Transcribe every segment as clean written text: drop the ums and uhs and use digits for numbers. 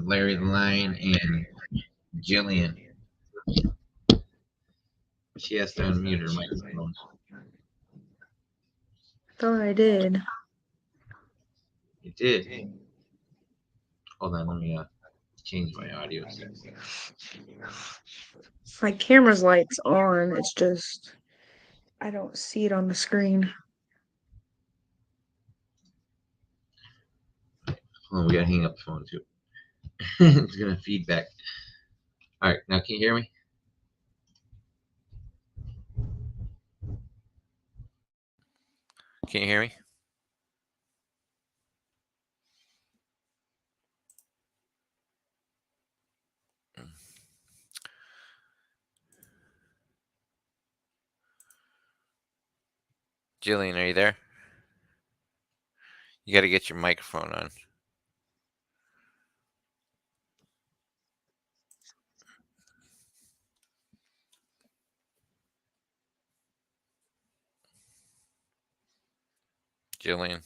Larry the Lion and Jillian. She has to unmute her microphone. Thought I did. You did. Hold on, let me change my audio. My camera's light's on. It's just I don't see it on the screen. Hold on, we gotta hang up the phone too. It's gonna feedback. All right, now can you hear me? Can you hear me? Jillian, are you there? You got to get your microphone on. Jillian.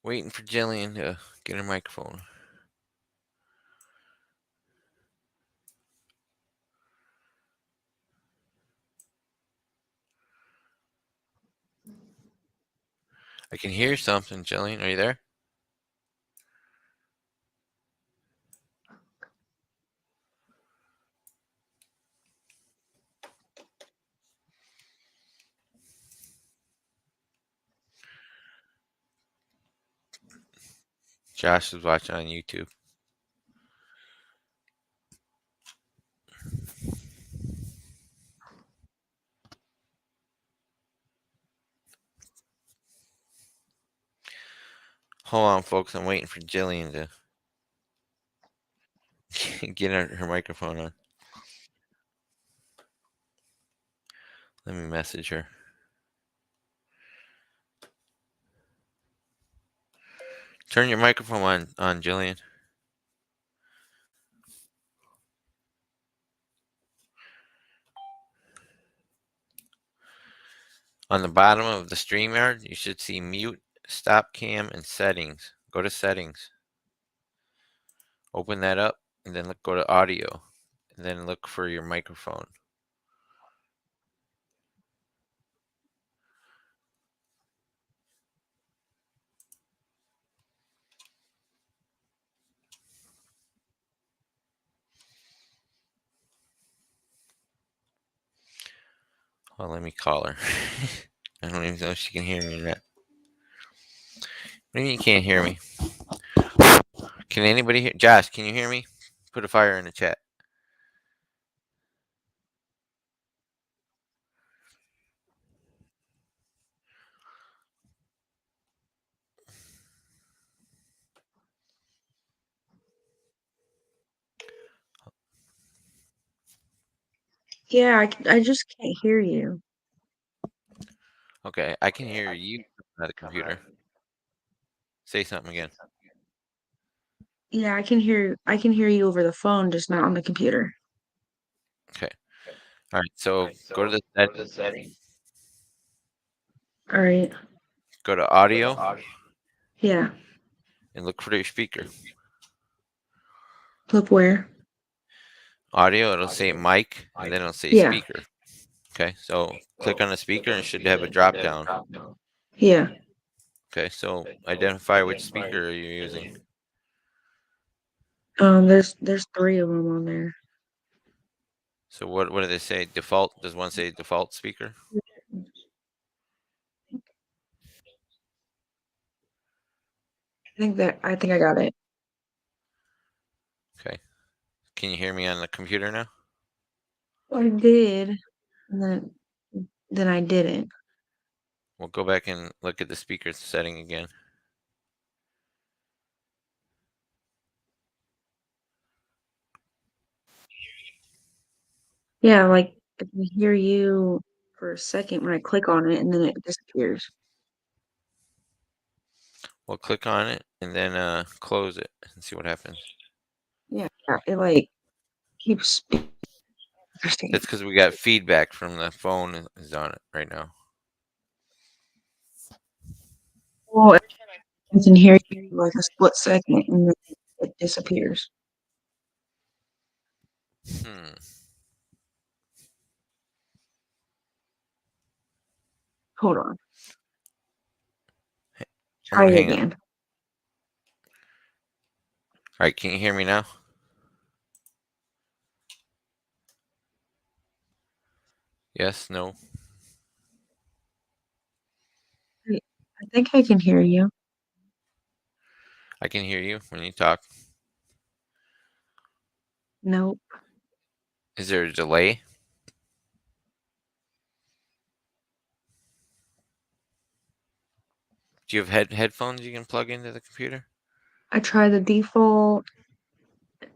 Waiting for Jillian to get her microphone. I can hear something, Jillian. Are you there? Josh is watching on YouTube. Hold on, folks. I'm waiting for Jillian to get her microphone on. Let me message her. Turn your microphone on Jillian. On the bottom of the StreamYard, you should see mute, stop cam, and settings. Go to settings. Open that up, and then go to audio, and then look for your microphone. Well, let me call her. I don't even know if she can hear me or not. Maybe you can't hear me. Can anybody hear? Josh, can you hear me? Put a fire in the chat. Yeah, I just can't hear you. Okay, I can hear you on the computer. Say something again. Yeah, I can hear you over the phone, just not on the computer. Okay. All right. So go to the settings. All right. Go to audio Yeah. and look for your speaker. Look where? Audio. It'll say mic and then it'll say Yeah. speaker. Okay. So click on the speaker and it should have a drop down. Yeah. Okay. So identify which speaker you're using. There's 3 of them on there. So what do they say? Default? Does one say default speaker? I think I got it. Okay. Can you hear me on the computer now? I did, and then I didn't. We'll go back and look at the speaker setting again. Yeah, like I can hear you for a second when I click on it, and then it disappears. Well, click on it and then close it and see what happens. Yeah, it like keeps interesting. That's because we got feedback from the phone is on it right now. Well, I can hear you for like a split second and then it disappears. Hmm. Hold on. I'm Try gonna it hang up. again. All right, can you hear me now? Yes, no. I think I can hear you. I can hear you when you talk. Nope. Is there a delay? Do you have headphones you can plug into the computer? I try the default,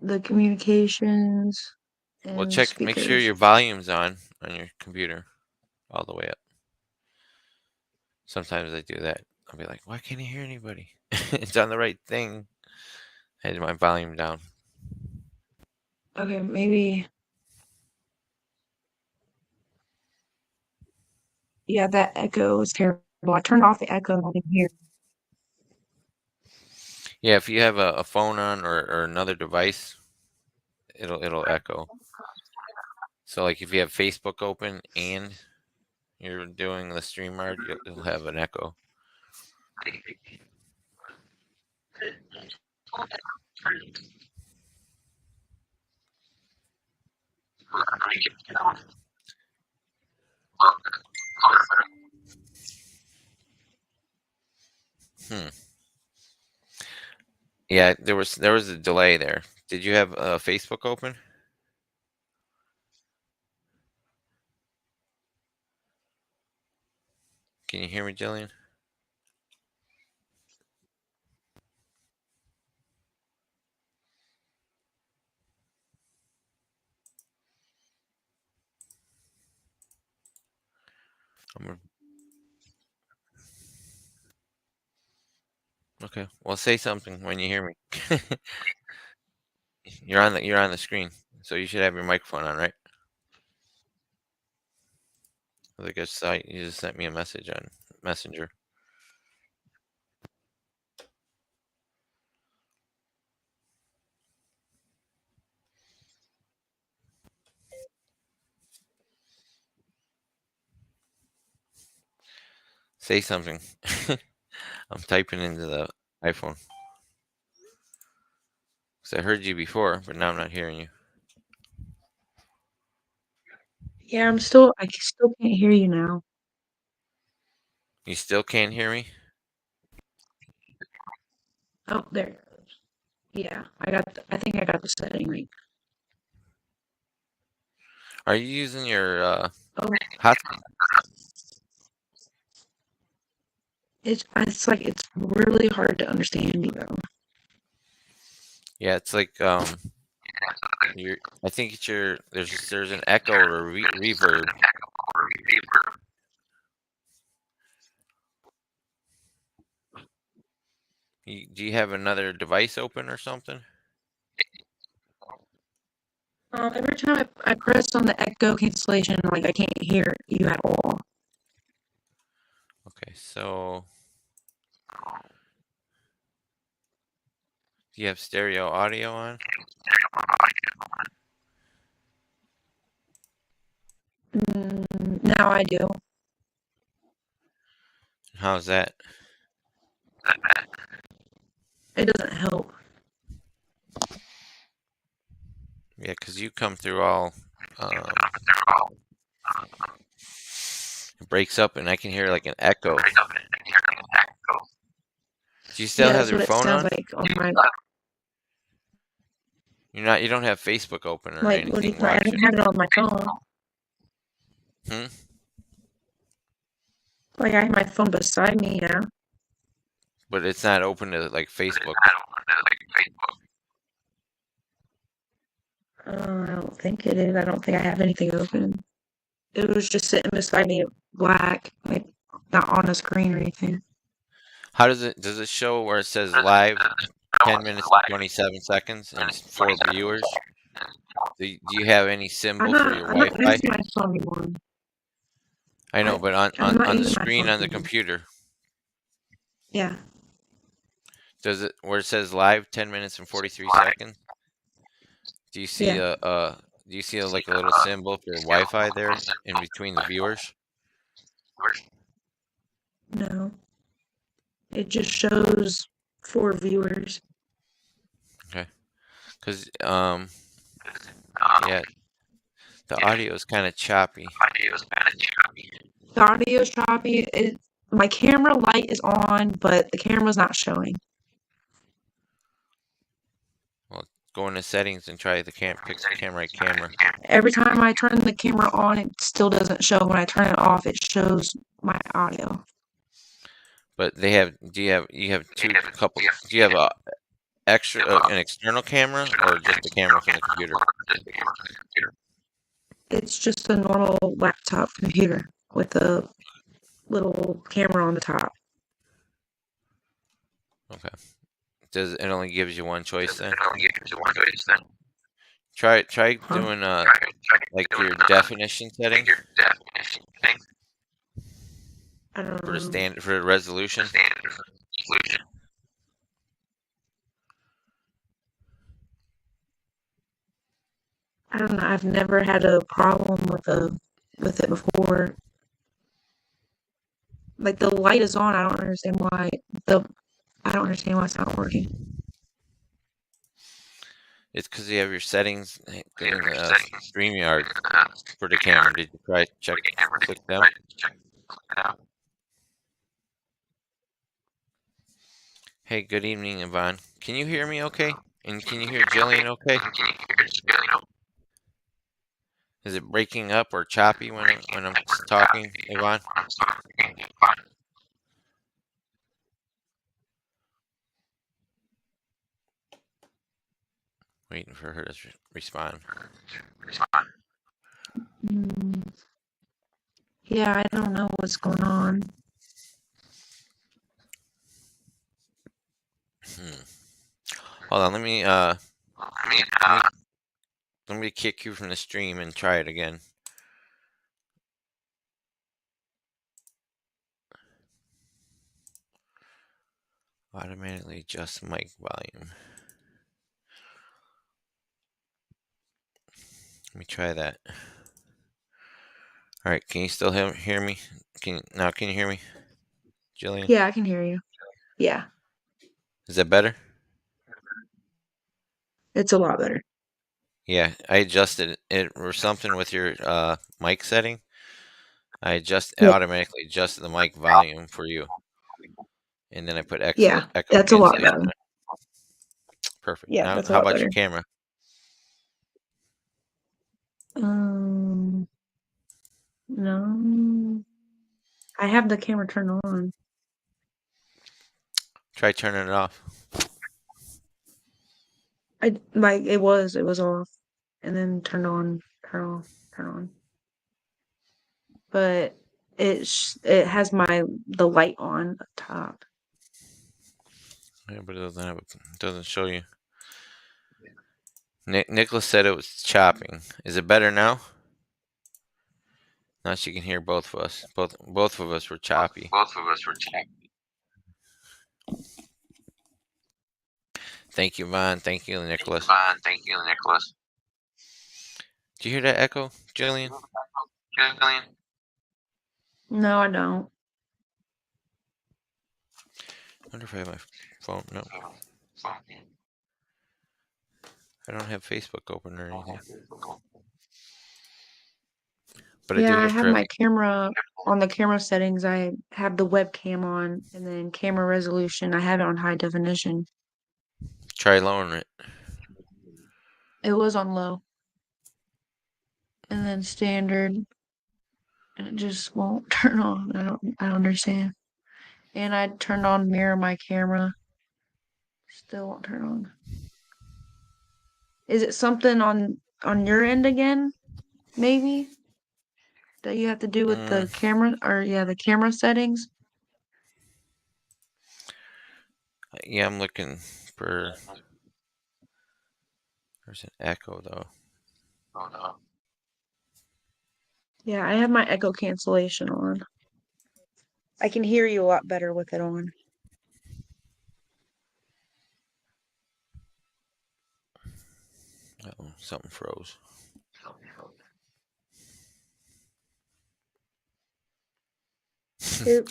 the communications, Well, and check. Make sure speakers. your volume's on your computer all the way up. Sometimes I do that. I'll be like, why can't I hear anybody? It's on the right thing. I had my volume down. Okay, maybe. Yeah, that echo is terrible. I turned off the echo and I can hear. Yeah, if you have a phone on or another device, it'll echo. So like if you have Facebook open and you're doing the StreamYard, you'll have an echo. Hmm. Yeah, there was a delay there. Did you have Facebook open? Can you hear me, Jillian? I'm, okay. Well, say something when you hear me. You're on the screen, so you should have your microphone on, right? I guess you just sent me a message on Messenger. Say something. I'm typing into the iPhone because I heard you before, but now I'm not hearing you. Yeah, I still can't hear you now. You still can't hear me? Oh, there it goes. Yeah, I think I got the setting right. Are you using your Oh, hot? it's like it's really hard to understand you though. Yeah, it's like your. I think it's your. There's an echo or a reverb. Do you have another device open or something? Every time I press on the echo cancellation, like I can't hear you at all. Okay, so do you have stereo audio on? Now I do. How's that? It doesn't help. Yeah, because you come through all. Um, it breaks up, and I can hear like an echo. Do you still Yeah, have that's your what it phone sounds on? like on my You're not. You don't have Facebook open or like. What do you? anything I don't watching. have it on my phone. Hmm. Like I have my phone beside me. Yeah. But it's not open to like Facebook. I don't think it is. I don't think I have anything open. It was just sitting beside me, black, like not on a screen or anything. How does it show where it says live 10 minutes and 27 seconds and 4 viewers? Do you have any symbol for your I'm not Wi-Fi? using my phone anymore. I know, but I'm not on the using my screen phone on the anymore. computer, Yeah. does it where it says live 10 minutes and 43 seconds? Do you see Yeah. like a little symbol for Wi-Fi there in between the viewers? No. It just shows 4 viewers. Okay. Cuz yeah, the audio is kind of choppy. The audio is choppy. My camera light is on, but the camera's not showing. Well, go into settings and try the pick the camera right camera. Every time I turn the camera on, it still doesn't show. When I turn it off, it shows my audio. But they have you have do you have a extra an external camera or just the camera from the computer? It's just a normal laptop computer with a little camera on the top. Okay. Does it only gives you one choice then? Try Huh? doing like your definition setting I don't for the know. for the resolution. I don't know. I've never had a problem with it before. Like the light is on. The I don't understand why it's not working. It's because you have your settings in StreamYard for the camera. Did you try click them? Hey, good evening, Yvonne. Can you hear me okay? And can you hear Jillian okay? Is it breaking up or choppy when I'm talking, Yvonne? Waiting for her to respond. Mm, yeah, I don't know what's going on. Hold on, let me let me kick you from the stream and try it again. Automatically adjust mic volume. Let me try that. All right, can you still hear me? Can you hear me, Jillian? Yeah, I can hear you. Yeah, Is that better? it's a lot better. Yeah, I adjusted it or something with your mic setting. Yeah, Automatically adjusted the mic volume for you, and then I put yeah, echo that's a lot cancellation better. on it. Perfect. Yeah, Now, that's a how lot about your better. camera? Um, no, I have the camera turned on. Try turning it off. It was off, and then turned on, turn off, turn on. But it has the light on up top. Yeah, but it doesn't show you. Nicholas said it was chopping. Is it better now? Now she can hear both of us. Both of us were choppy. Thank you, Vaughn. Thank you, Nicholas. Do you hear that echo, Jillian? No, I don't. I wonder if I have my phone. No, I don't have Facebook open or anything. But I do Yeah, I have have privy. my camera on the camera settings. I have the webcam on, and then camera resolution. I have it on high definition. Try lowering it. It was on low, and then standard, and it just won't turn on. I don't understand. And I turned on mirror my camera, still won't turn on. Is it something on your end again? Maybe that you have to do with the Mm, camera, or yeah, the camera settings. Yeah, I'm looking for. There's an echo though. Yeah, I have my echo cancellation on. I can hear you a lot better with it on. Uh-oh, something froze.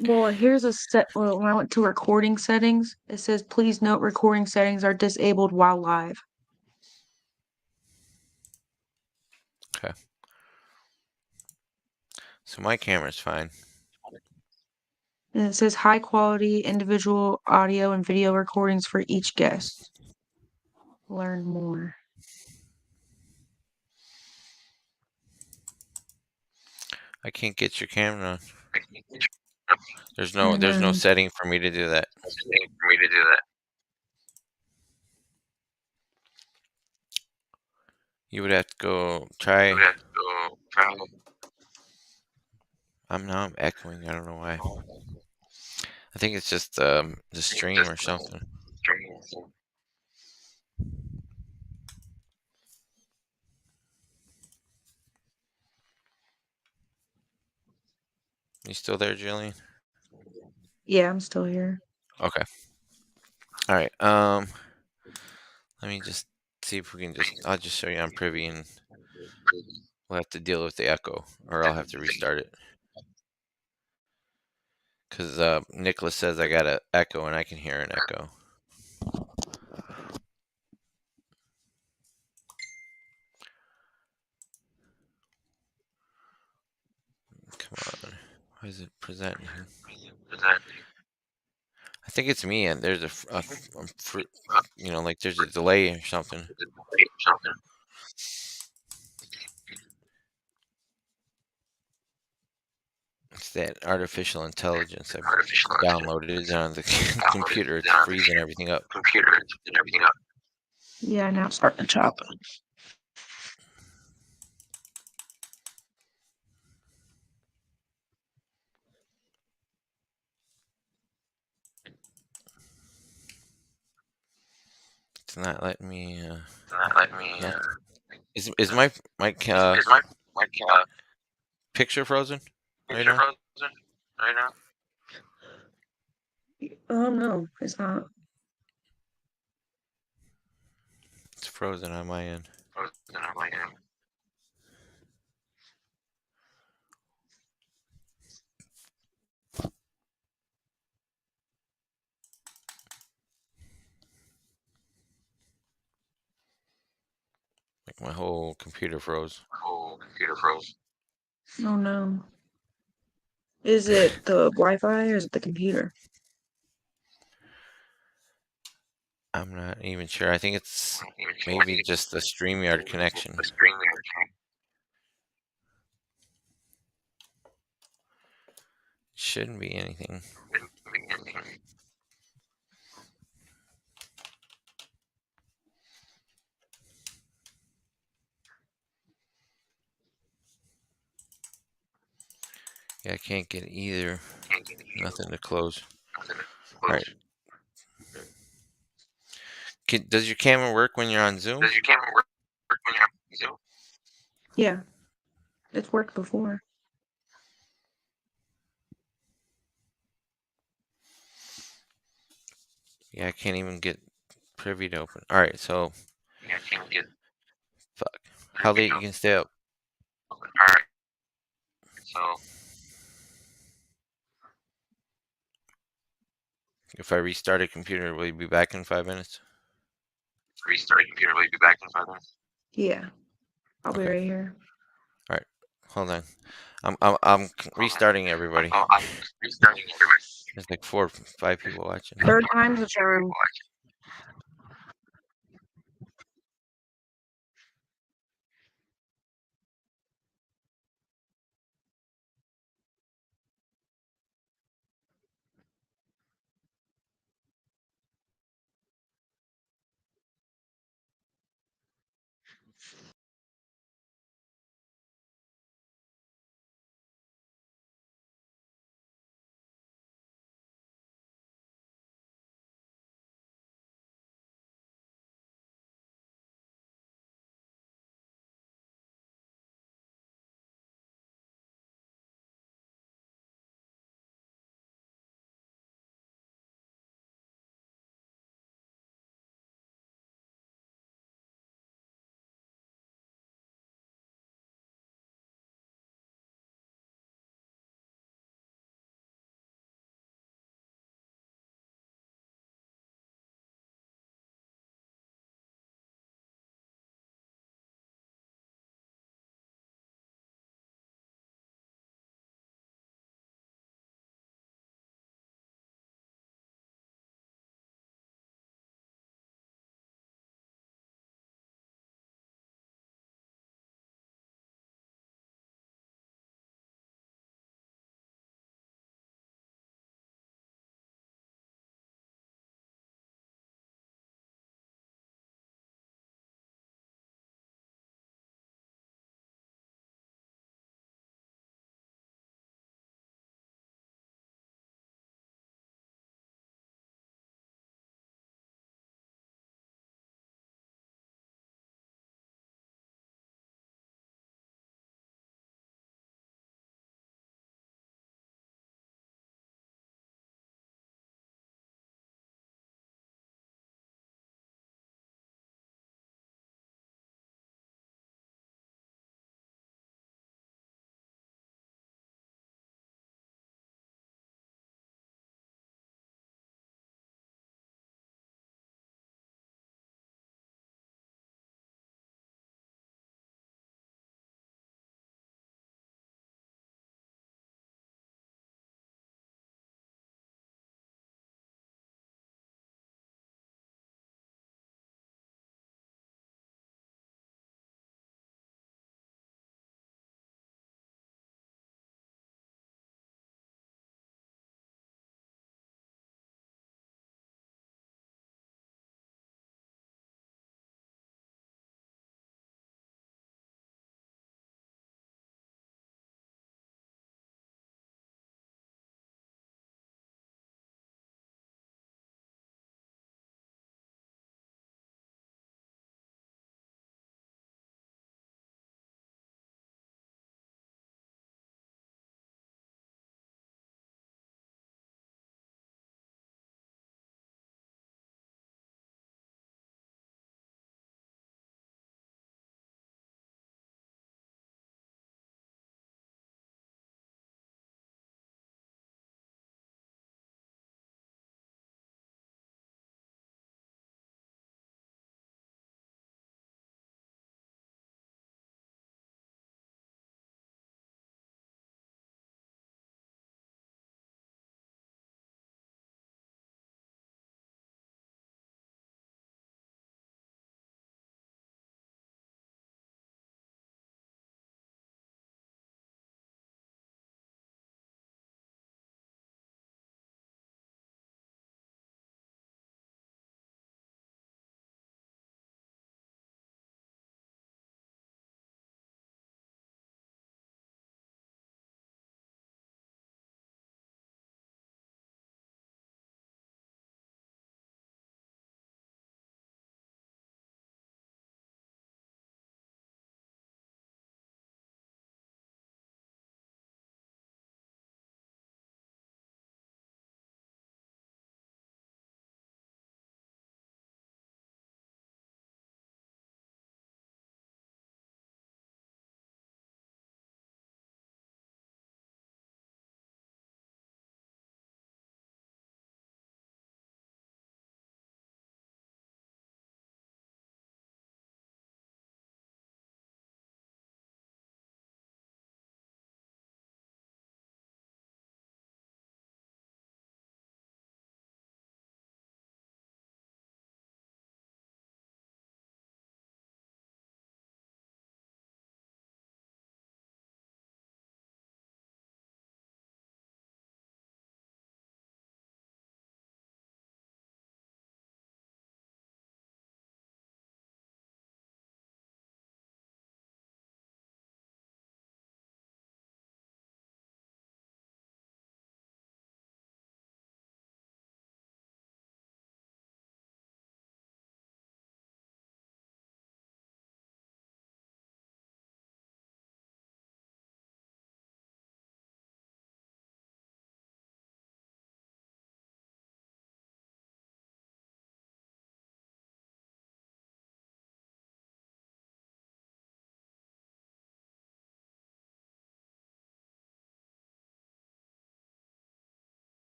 Well, here's a set. Well, when I went to recording settings, it says please note recording settings are disabled while live. Okay. So my camera's fine. And it says high quality individual audio and video recordings for each guest. Learn more. I can't get your camera on. I There's no know. setting for me to do that. You would have to go try. I'm echoing. I don't know why. I think it's just the stream or something. You still there, Jillian? Yeah, I'm still here. Okay. All right. Let me just see if we can just. I'll just show you on privy, and we'll have to deal with the echo, or I'll have to restart it. Because Nicholas says I got an echo, and I can hear an echo. Come on. Why is it presenting? I think it's me, and there's like there's a delay or something. It's that artificial intelligence I've downloaded it on the computer. It's freezing everything up. Yeah, now it's starting to chop. It's not letting me. Nothing. Is my picture frozen right now? Oh no, it's not. It's frozen on my end. Like my whole computer froze. Oh no. Is it the Wi-Fi or is it the computer? I'm not even sure. I think it's maybe just the StreamYard connection. Shouldn't be anything. Yeah, I can't get either. Nothing to close. All right. Does your camera work when you're on Zoom? Yeah, it's worked before. Yeah, I can't even get privy to open. All right, so fuck. How late you can stay up? If I restart a computer, will you be back in 5 minutes? Yeah, I'll be Okay. right here. All right. Hold on. I'm restarting everybody. There's like 5 people watching. Third time's a charm.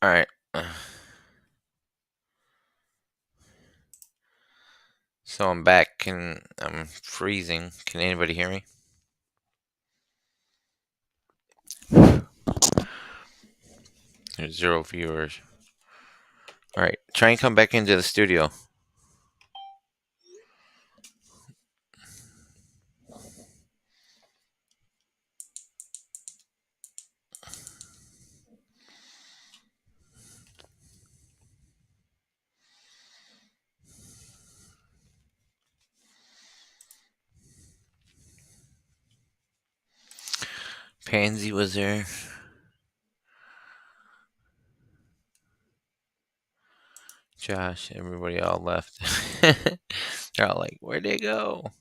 All right. So I'm back and I'm freezing. Can anybody hear me? There's 0 viewers. All right. Try and come back into the studio. Pansy was there. Josh, everybody all left. They're all like, where'd they go?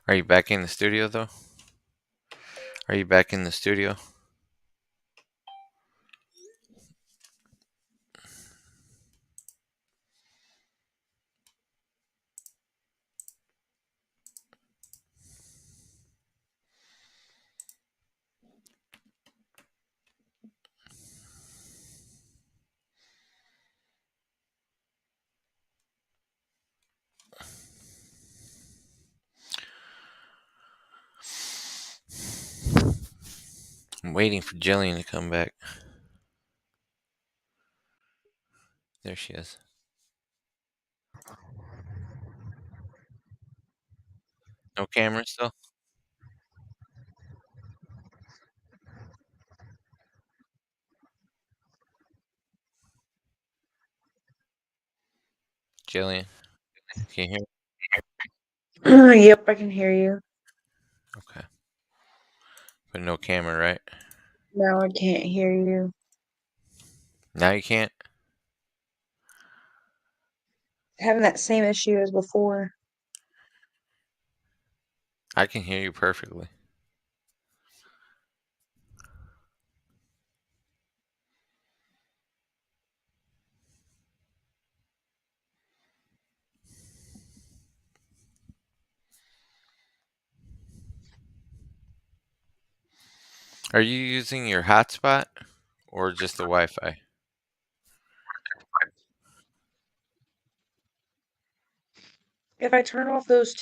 Are you back in the studio though? Are you back in the studio? I'm waiting for Jillian to come back. There she is. No camera still? Jillian, can you hear me? Yep, I can hear you. Okay. But no camera, right? Now I can't hear you. Now you can't? Having that same issue as before. I can hear you perfectly. Are you using your hotspot or just the Wi-Fi? If I turn off those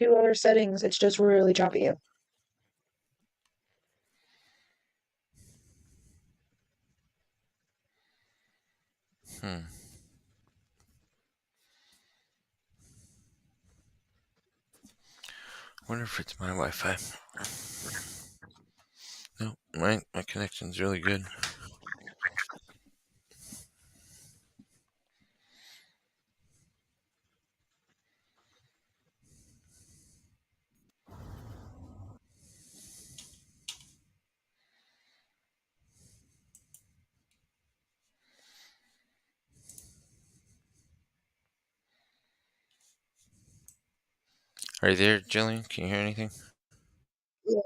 two other settings, it's just really choppy. Hmm. Wonder if it's my Wi-Fi. No, my connection's really good. Are you there, Jillian? Can you hear anything? Yeah,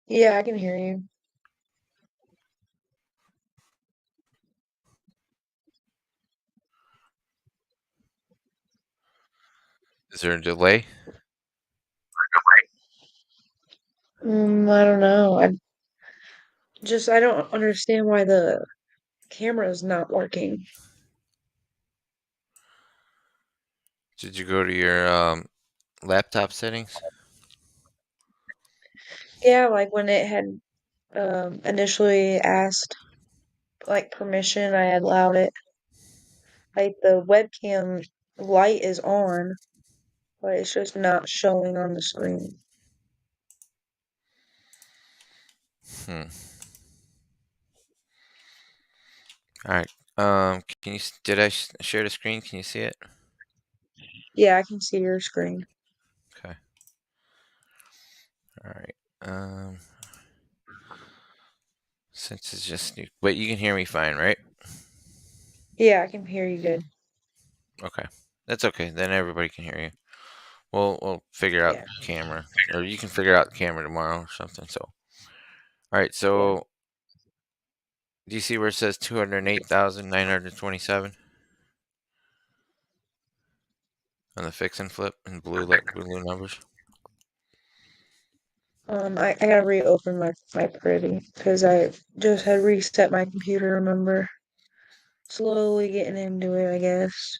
yeah, I can hear you. Is there a delay? I don't know. I don't understand why the camera's not working. Did you go to your laptop settings? Yeah, like when it had initially asked like permission, I had allowed it. Like the webcam light is on, but it's just not showing on the screen. Hmm. All right. Can you? Did I share the screen? Can you see it? Yeah, I can see your screen. Okay. All right. Um, since it's just new, but you can hear me fine, right? Yeah, I can hear you good. Okay, that's okay. Then everybody can hear you. We'll figure out Yeah, camera, or you can figure out the camera tomorrow or something. So, all right. yeah. So, do you see where it says 208,927 on the fix and flip in blue numbers? I gotta reopen my privy because I just had reset my computer. Remember, slowly getting into it, I guess.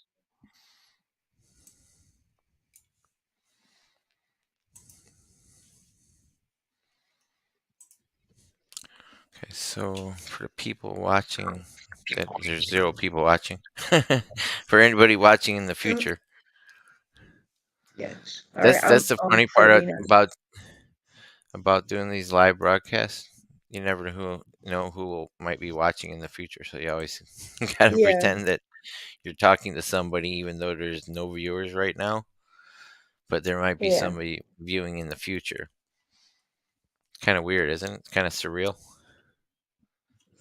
Okay, so for the people watching, that there's zero people watching. For anybody watching in the Mm, future, yes. All right. that's the I'm funny part privy now. about doing these live broadcasts. You never know who might be watching in the future, so you always gotta Yeah. pretend that you're talking to somebody, even though there's no viewers right now. But there might be Yeah. somebody viewing in the future. Kind of weird, isn't it? It's kind of surreal.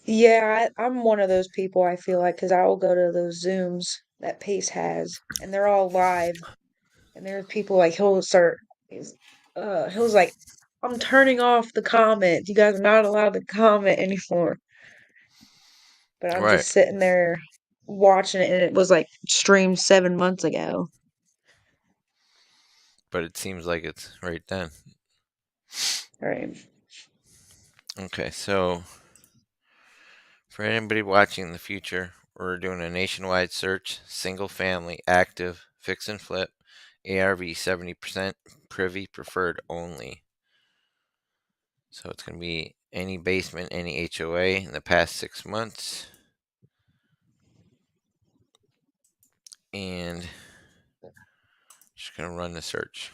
Yeah, I'm one of those people I feel like because I will go to those Zooms that Pace has, and they're all live, and there's people like he's, he was like, I'm turning off the comment. You guys are not allowed to comment anymore. But I'm Right. just sitting there watching it, and it was like streamed 7 months ago. But it seems like it's right then. Right. Okay, so for anybody watching in the future, we're doing a nationwide search, single family, active, fix and flip, ARV 70%, privy preferred only. So it's going to be any basement, any HOA in the past 6 months. And just going to run the search.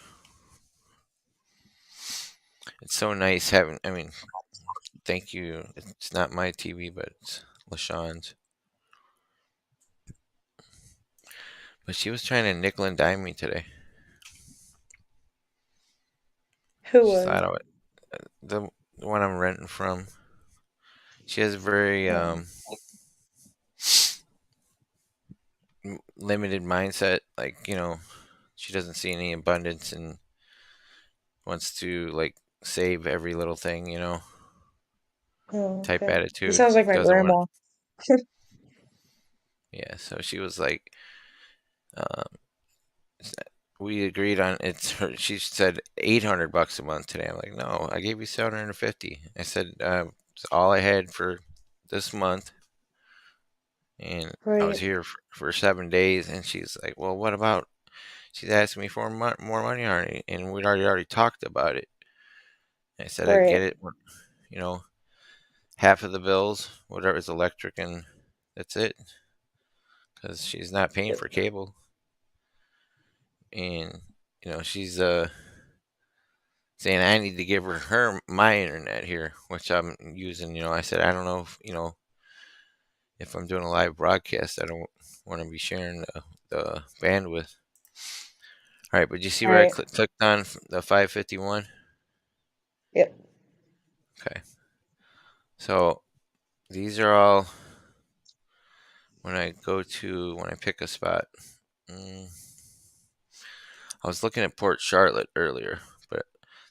It's so nice having, I mean, thank you. It's not my TV, but it's LaShawn's. But she was trying to nickel and dime me today. Who She was? thought I would, the one I'm renting from. She has a very Oh, limited mindset. Like, she doesn't see any abundance and wants to, like, save every little thing, oh, type okay. It attitude. sounds like my Doesn't want grandma. Yeah, so she was like, um, we agreed on it's her. She said $800 a month today. I'm like, no, I gave you 750. I said, it's all I had for this month, and I was Right, here for 7 days. And she's like, well, what about? She's asking me for more money already, and we'd already talked about it. I said I get right. it. You know, half of the bills, whatever is electric, and that's it, because she's not paying for cable, and she's saying I need to give her my internet here, which I'm using. I said I don't know if I'm doing a live broadcast, I don't want to be sharing the bandwidth. All right, but you see where I Right. clicked on the 551? Yep. Okay, so these are all when I pick a spot. Mm, I was looking at Port Charlotte earlier, but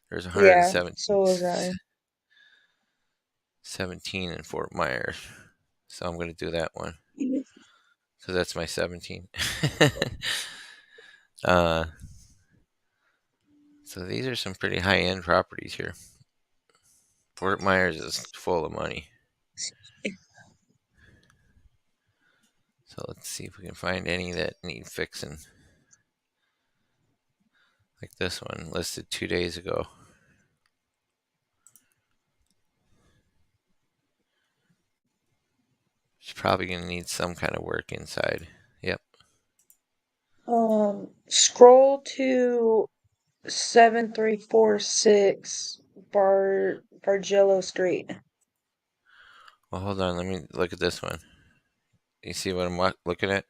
there's Yeah. 117 So was I. in Fort Myers, so I'm going to do that one because that's my 17. uh, so these are some pretty high end properties here. Fort Myers is full of money. So let's see if we can find any that need fixing. Like this one listed 2 days ago. She's probably going to need some kind of work inside. Yep. Scroll to 7346 Bargello Street. Well, hold on. Let me look at this one. You see what I'm looking at?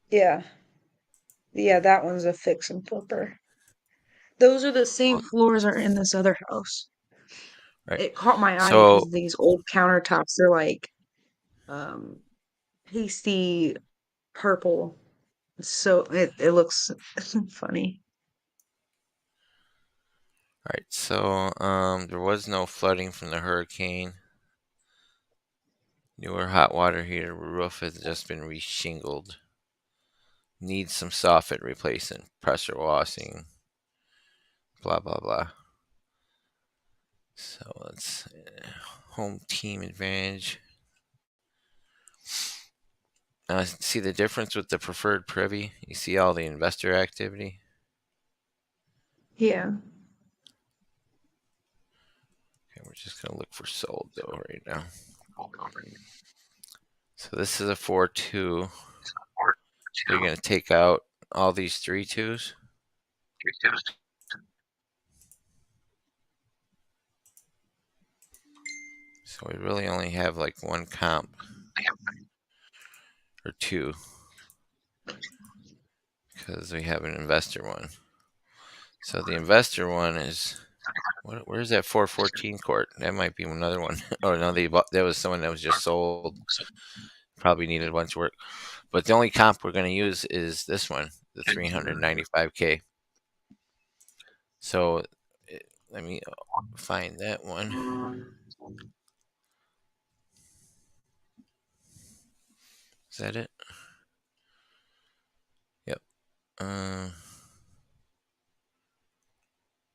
Yeah. Yeah, that one's a fix and flipper. Those are the same Well, floors are in this other house. right. It caught my eye So, because these old countertops are like um pasty purple. So it looks funny. All right, so there was no flooding from the hurricane. Newer hot water heater roof has just been reshingled. Needs some soffit replacement, pressure washing, blah blah blah. So let's home team advantage. Now see the difference with the preferred privy. You see all the investor activity. Yeah. Okay, we're just gonna look for sold though right now. So this is a 4-2. So you're gonna take out all these 3-2s. So we really only have like one comp or two because we have an investor one. So the investor one is where's that 414 court? That might be another one. Oh no, that was someone that was just sold. Probably needed a bunch of work. But the only comp we're going to use is this one, the 395K. So let me find that one. Is that it? Yep.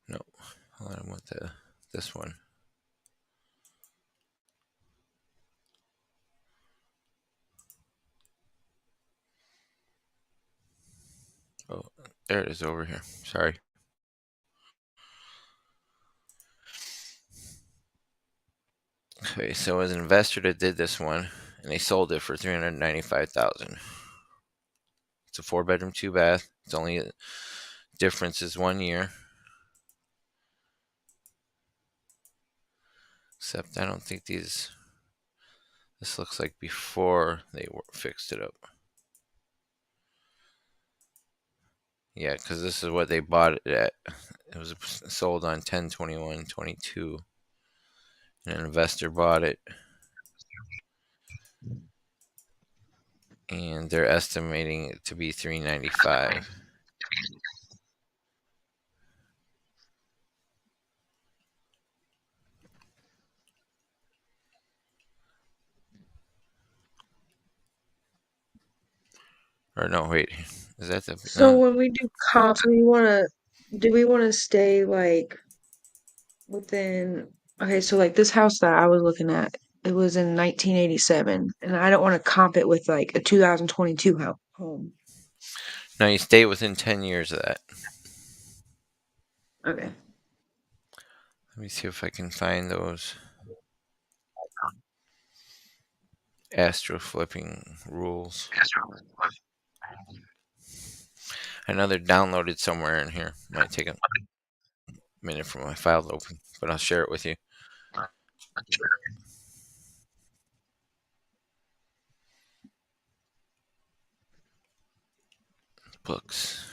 No. Hold on, I want this one. Oh, there it is over here. Sorry. Okay, so as an investor that did this one, and they sold it for 395,000. It's a 4-bedroom, 2-bath. It's only difference is 1 year. Except I don't think these. This looks like before they fixed it up. Yeah, because this is what they bought it at. It was sold on 10/21/22. An investor bought it, and they're estimating it to be 395. Or no, wait, is that the So no? when we do comps, do we wanna stay like within okay, so like this house that I was looking at, it was in 1987, and I don't want to comp it with like a 2022 home. No, you stay within 10 years of that. Okay. Let me see if I can find those astro flipping rules. I know they're downloaded somewhere in here. Might take a minute for my file to open, but I'll share it with you. Books.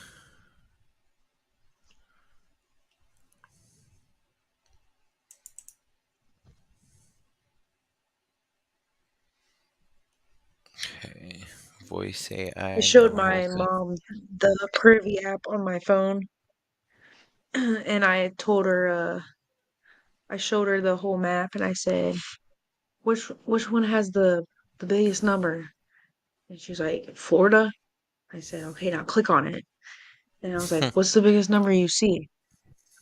Okay. Voice I AI. showed No, whole my thing. mom the Privy app on my phone, and I showed her the whole map, and I said, which one has the biggest number? And she's like, Florida. I said, okay, now click on it. And I was like, what's the biggest number you see?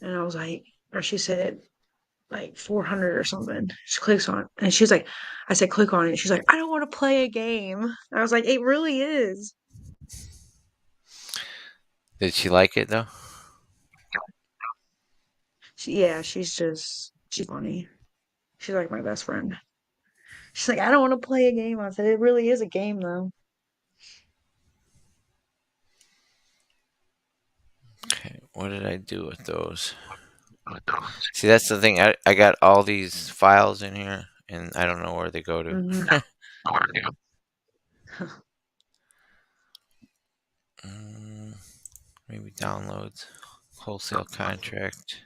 And I was like, or she said, like 400 or something. She clicks on it. And she's like, I said, click on it. She's like, I don't want to play a game. I was like, it really is. Did she like it though? Yeah, she's funny. She's like my best friend. She's like, I don't want to play a game. I said, it really is a game though. Okay. What did I do with those? See, that's the thing. I got all these files in here, and I don't know where they go to. Hmm. Mm, maybe downloads. Wholesale contract.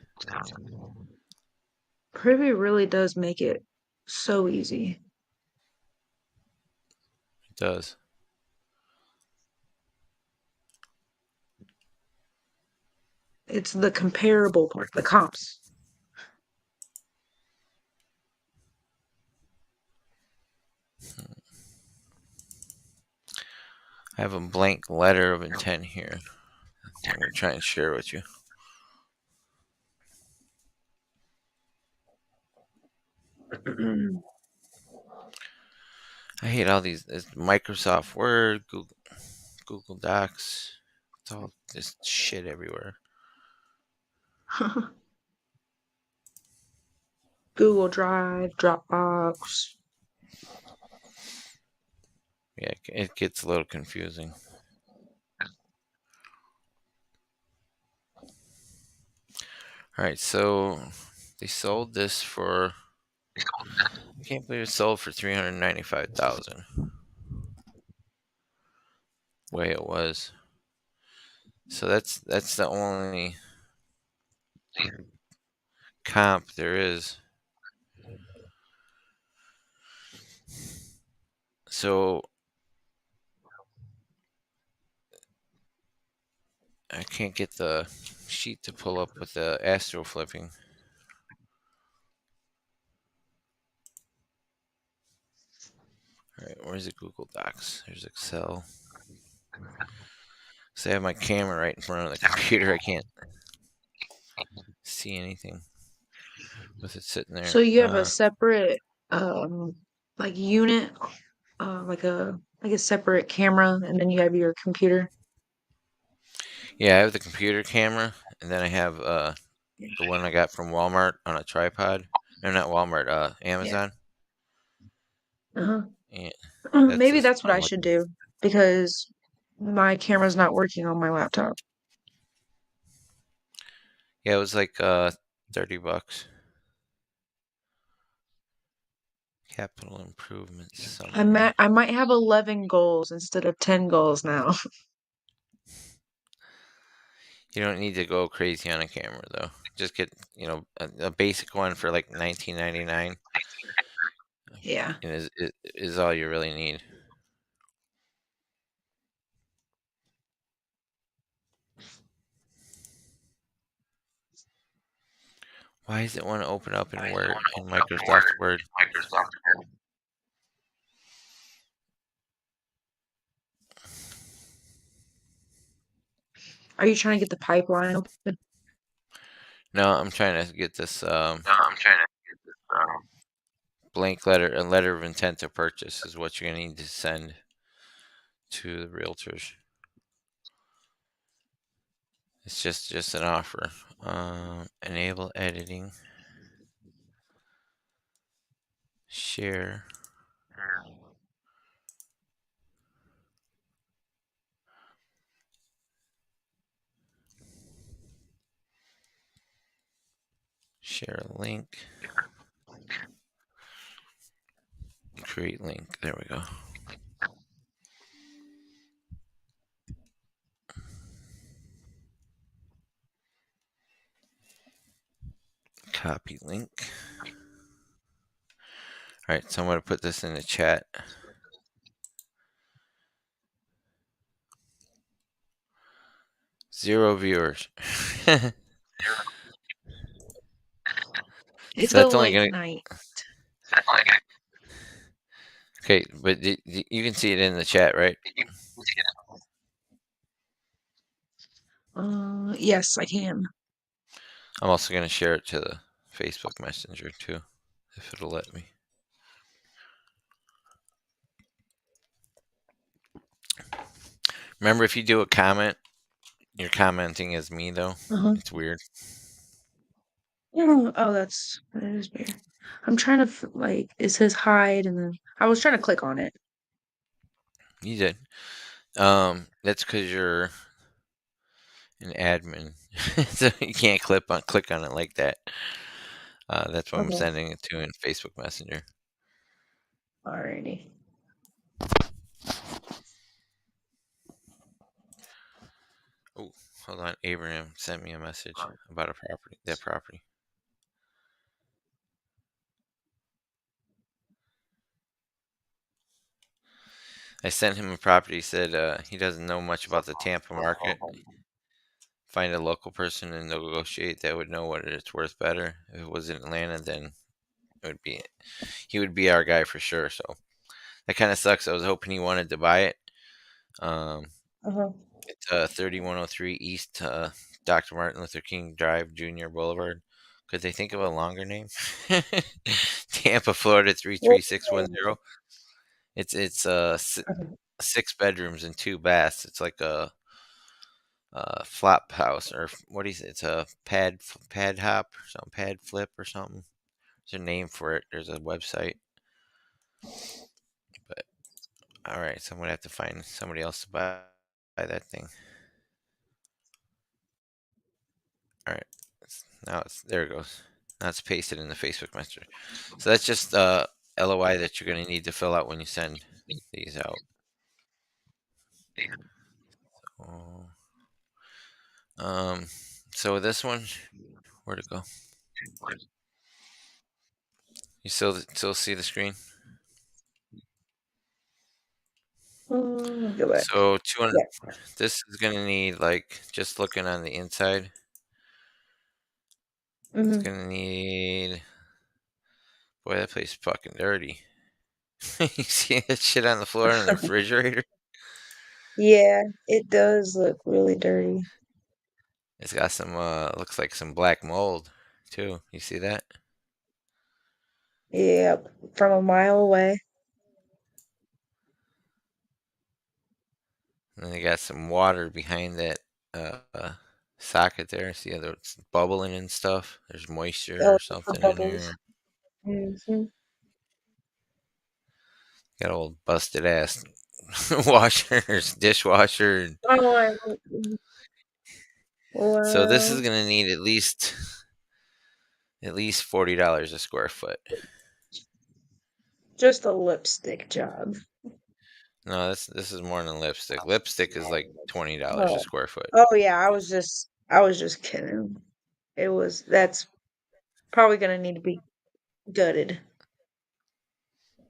Privy really does make it so easy. Does. It's the comparable part, the comps. I have a blank letter of intent here. I'm gonna try and share with you. I hate all these. It's Microsoft Word, Google Docs. It's all this shit everywhere. Google Drive, Dropbox. Yeah, it gets a little confusing. All right, so they sold this for. I can't believe it sold for 395,000. Way it was. So that's the only comp there is. So I can't get the sheet to pull up with the astro flipping. All right, where's the Google Docs? There's Excel. So I have my camera right in front of the computer. I can't see anything with it sitting there. So you have a separate um like unit, like a separate camera, and then you have your computer. Yeah, I have the computer camera, and then I have the one I got from Walmart on a tripod. No, not Walmart. Yeah. Amazon. Uh-huh. Yeah, that's Maybe just that's what I'm I should looking. do because my camera's not working on my laptop. Yeah, it was like $30. Capital improvement summary. I might have 11 goals instead of 10 goals now. You don't need to go crazy on a camera though. Just get a basic one for like 19.99 Yeah. and is all you really need. Why does it want to open up in Word in Microsoft Word? Are you trying to get the pipeline open? No, I'm trying to get this blank letter, a letter of intent to purchase is what you're gonna need to send to the realtors. It's just an offer. Enable editing, share, share a link, create link. There we go. Copy link. All right, so I'm gonna put this in the chat. 0 viewers. It's So a that's only late gonna. night. Okay, but you can see it in the chat, right? Yes, I can. I'm also gonna share it to the Facebook Messenger too, if it'll let me. Remember, if you do a comment, you're commenting as me though. Uh-huh. It's weird. Oh, that is weird. I'm trying to like it says hide, and then I was trying to click on it. You did. That's because you're an admin, so you can't click on it like that. That's what I'm Okay. sending it to in Facebook Messenger. Alrighty. Oh, hold on. Abraham sent me a message about a property. That property. I sent him a property. He said he doesn't know much about the Tampa market. Find a local person and negotiate that would know what it's worth better. If it was in Atlanta, then it would be he would be our guy for sure. So that kind of sucks. I was hoping he wanted to buy it. Um, Uh-huh. it's 3103 East Dr. Martin Luther King Drive, Junior Boulevard. Could they think of a longer name? Tampa, Florida What's 33610. It's okay. 6 bedrooms and 2 baths. It's like a flop house, or what is it? It's a pad hop or something, pad flip or something. There's a name for it. There's a website. But all right, so I'm gonna have to find somebody else to buy that thing. All right, now it's there. It goes. Now it's pasted in the Facebook Messenger. So that's just LOI that you're gonna need to fill out when you send these out. Oh, um, so this one, where'd it go? You still see the screen? Go back. So 200. Yeah. This is gonna need, like, just looking on the inside. It's Mm-hmm. gonna need. Boy, that place is fucking dirty. You see that shit on the floor in the refrigerator? Yeah, it does look really dirty. It's got some looks like some black mold too. You see that? Yep, from a mile away. And then they got some water behind that socket there. See how it's bubbling and stuff? There's moisture Oh, or the something in bubbles. there. Mm-hmm. Got old busted ass washers, dishwasher. Oh, So this wow. is gonna need at least $40 a square foot. Just a lipstick job. No, this is more than lipstick. Lipstick is like $20 a Oh. square foot. Oh yeah, I was just kidding. That's probably gonna need to be gutted.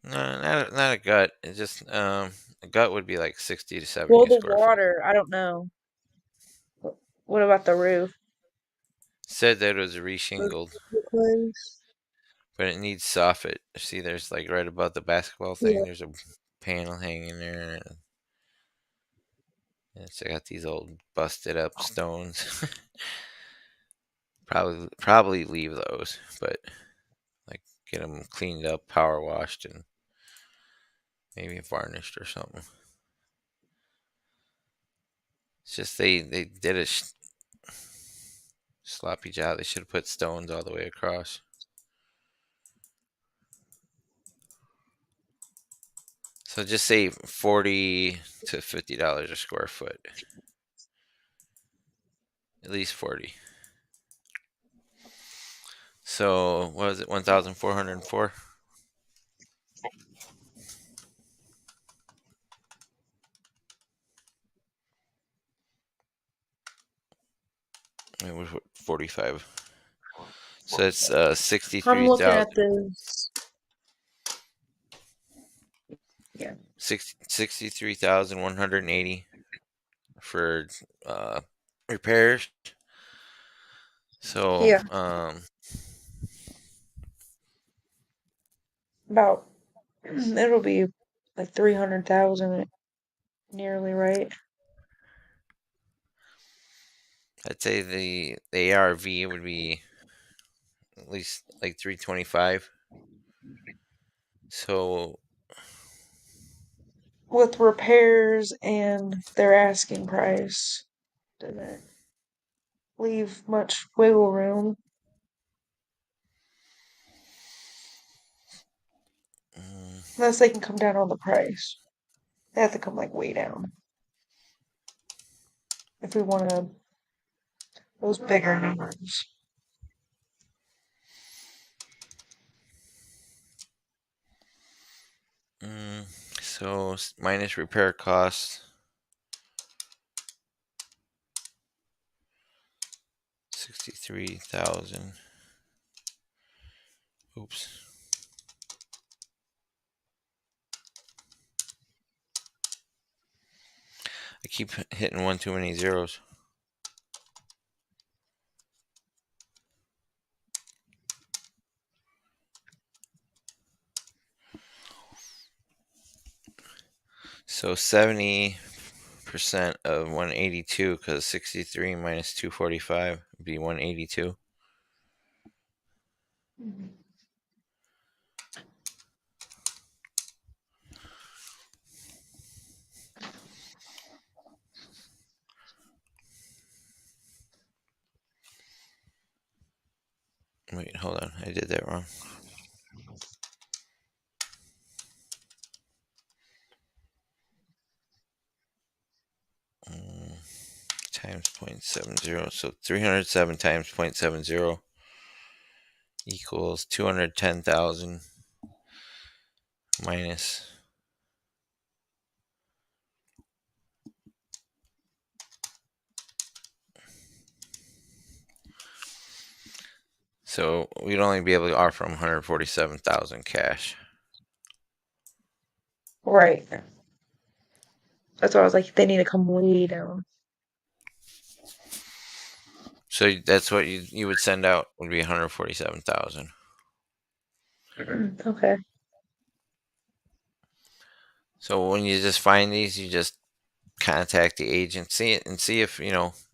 No, not a gut. It's just a gut would be like 60 to 70 Well, a the square foot. water, I don't know. What about the roof? Said that it was Roof reshingled, replace? but it needs soffit. See, there's like right above the basketball thing. Yeah. There's a panel hanging there. And it's got these old busted up stones. Probably leave those, but like get them cleaned up, power washed, and maybe varnished or something. It's just they did a sloppy job. They should have put stones all the way across. So just say $40 to $50 a square foot. At least 40. So what was it? 1,404. It was 45. So it's I'm looking 63,000. at this. Yeah. 63,180 for uh, repairs. So Yeah. About it'll be like 300,000 nearly, right? I'd say the ARV would be at least like 325. So With repairs and their asking price. Doesn't leave much wiggle room mm, unless they can come down on the price. They have to come like way down if we want those bigger numbers. mm, so minus repair costs, 63,000. Oops. I keep hitting one too many zeros. So 70% of 182, because 63 minus 245 would be 182. Wait, hold on. I did that wrong. Times 0.70. So 307 times 0.70 equals 210,000 minus. So we'd only be able to offer them 147,000 cash. Right. That's why I was like, they need to come way down. So that's what you would send out, would be 147,000. Okay. So when you just find these, you just contact the agency and see if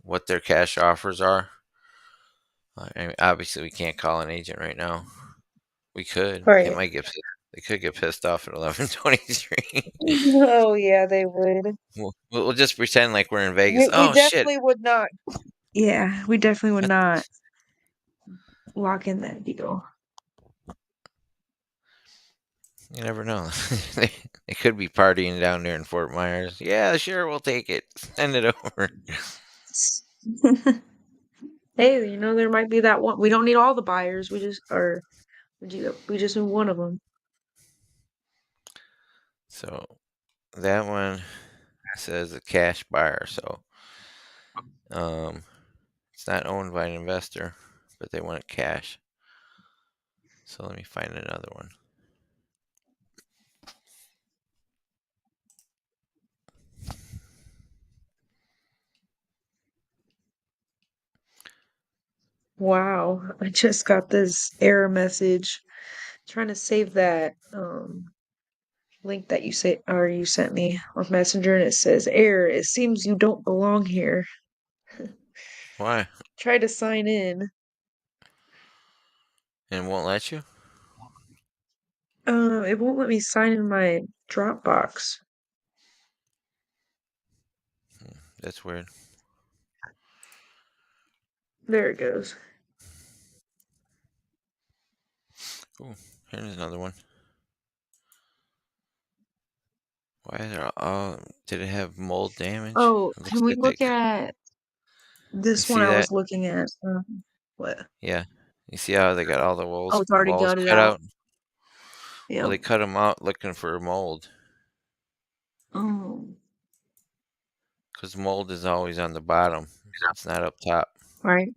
what their cash offers are. I mean, obviously, we can't call an agent right now. We could. They Right. might get. They could get pissed off at 11:23. Oh yeah, they would. We'll just pretend like we're in Vegas. We Oh shit! definitely would not. Yeah, we definitely would not lock in that deal. You never know. They could be partying down there in Fort Myers. Yeah, sure, we'll take it. Send it over. Hey, there might be that one. We don't need all the buyers. We just need one of them. So that one says a cash buyer. So it's not owned by an investor, but they want it cash. So let me find another one. Wow, I just got this error message trying to save that link that you sent me on Messenger, and it says error. It seems you don't belong here. Why? Try to sign in. And it won't let you? It won't let me sign in my Dropbox. That's weird. There it goes. Ooh, here's another one. Why are there all? Did it have mold damage? Oh, It looks can we like they. look at You this one see I that? was looking at? What? Yeah. You see how they got all the Oh, walls it's already walls gutted cut out. out? Well, Yep. they cut them out looking for mold, Oh, because mold is always on the bottom. It's not up top, right.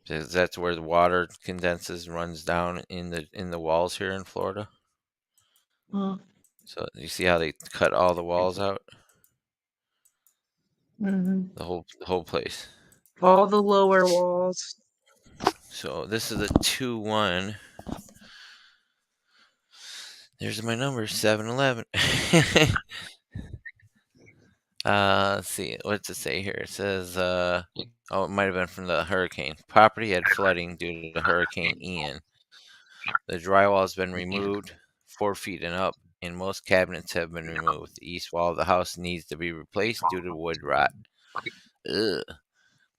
because that's where the water condenses and runs down in the walls here in Florida. Uh, So you see how they cut all the walls out, hmm the whole place. All the lower walls. So this is a 2-1. There's my number, 711. Let's see. What's it say here? It says, oh, it might have been from the hurricane. Property had flooding due to Hurricane Ian. The drywall has been removed 4 feet and up, and most cabinets have been removed. The east wall of the house needs to be replaced due to wood rot. Ugh.